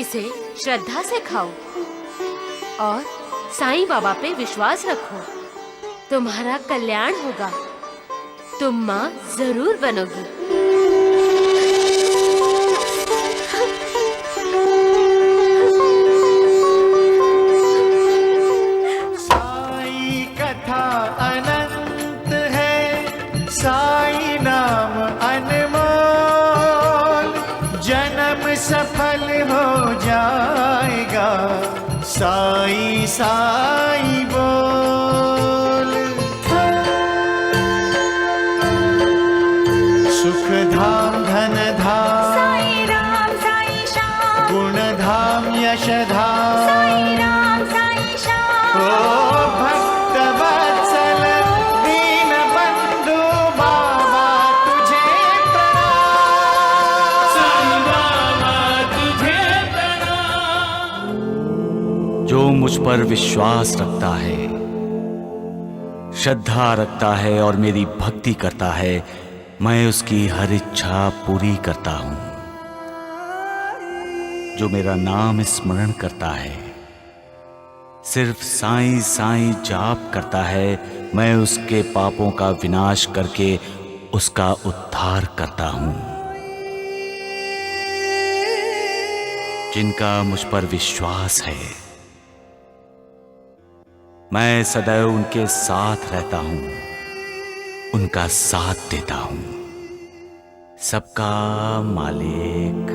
[SPEAKER 8] इसे श्रद्धा से खाओ और साईं बाबा पे विश्वास रखो, तुम्हारा कल्याण होगा, तुम माँ जरूर बनोगी।
[SPEAKER 15] साई कथा अनंत है, साई नाम अनमोल, जन्म सफल हो जाएगा, साई साई बोल। सुख धाम धन धाम,
[SPEAKER 16] साई राम साई श्याम,
[SPEAKER 15] गुण धाम यश धाम,
[SPEAKER 16] साई राम साई श्याम।
[SPEAKER 15] ओ भक्त वत्सल दीन बंधु बाबा तुझे प्रणाम, साईं बाबा तुझे प्रणाम।
[SPEAKER 6] जो मुझ पर विश्वास रखता है, श्रद्धा रखता है और मेरी भक्ति करता है, मैं उसकी हर इच्छा पूरी करता हूं। जो मेरा नाम स्मरण करता है, सिर्फ साईं साईं जाप करता है, मैं उसके पापों का विनाश करके उसका उद्धार करता हूं। जिनका मुझ पर विश्वास है, मैं सदैव उनके साथ रहता हूं, उनका साथ देता हूं। सबका मालिक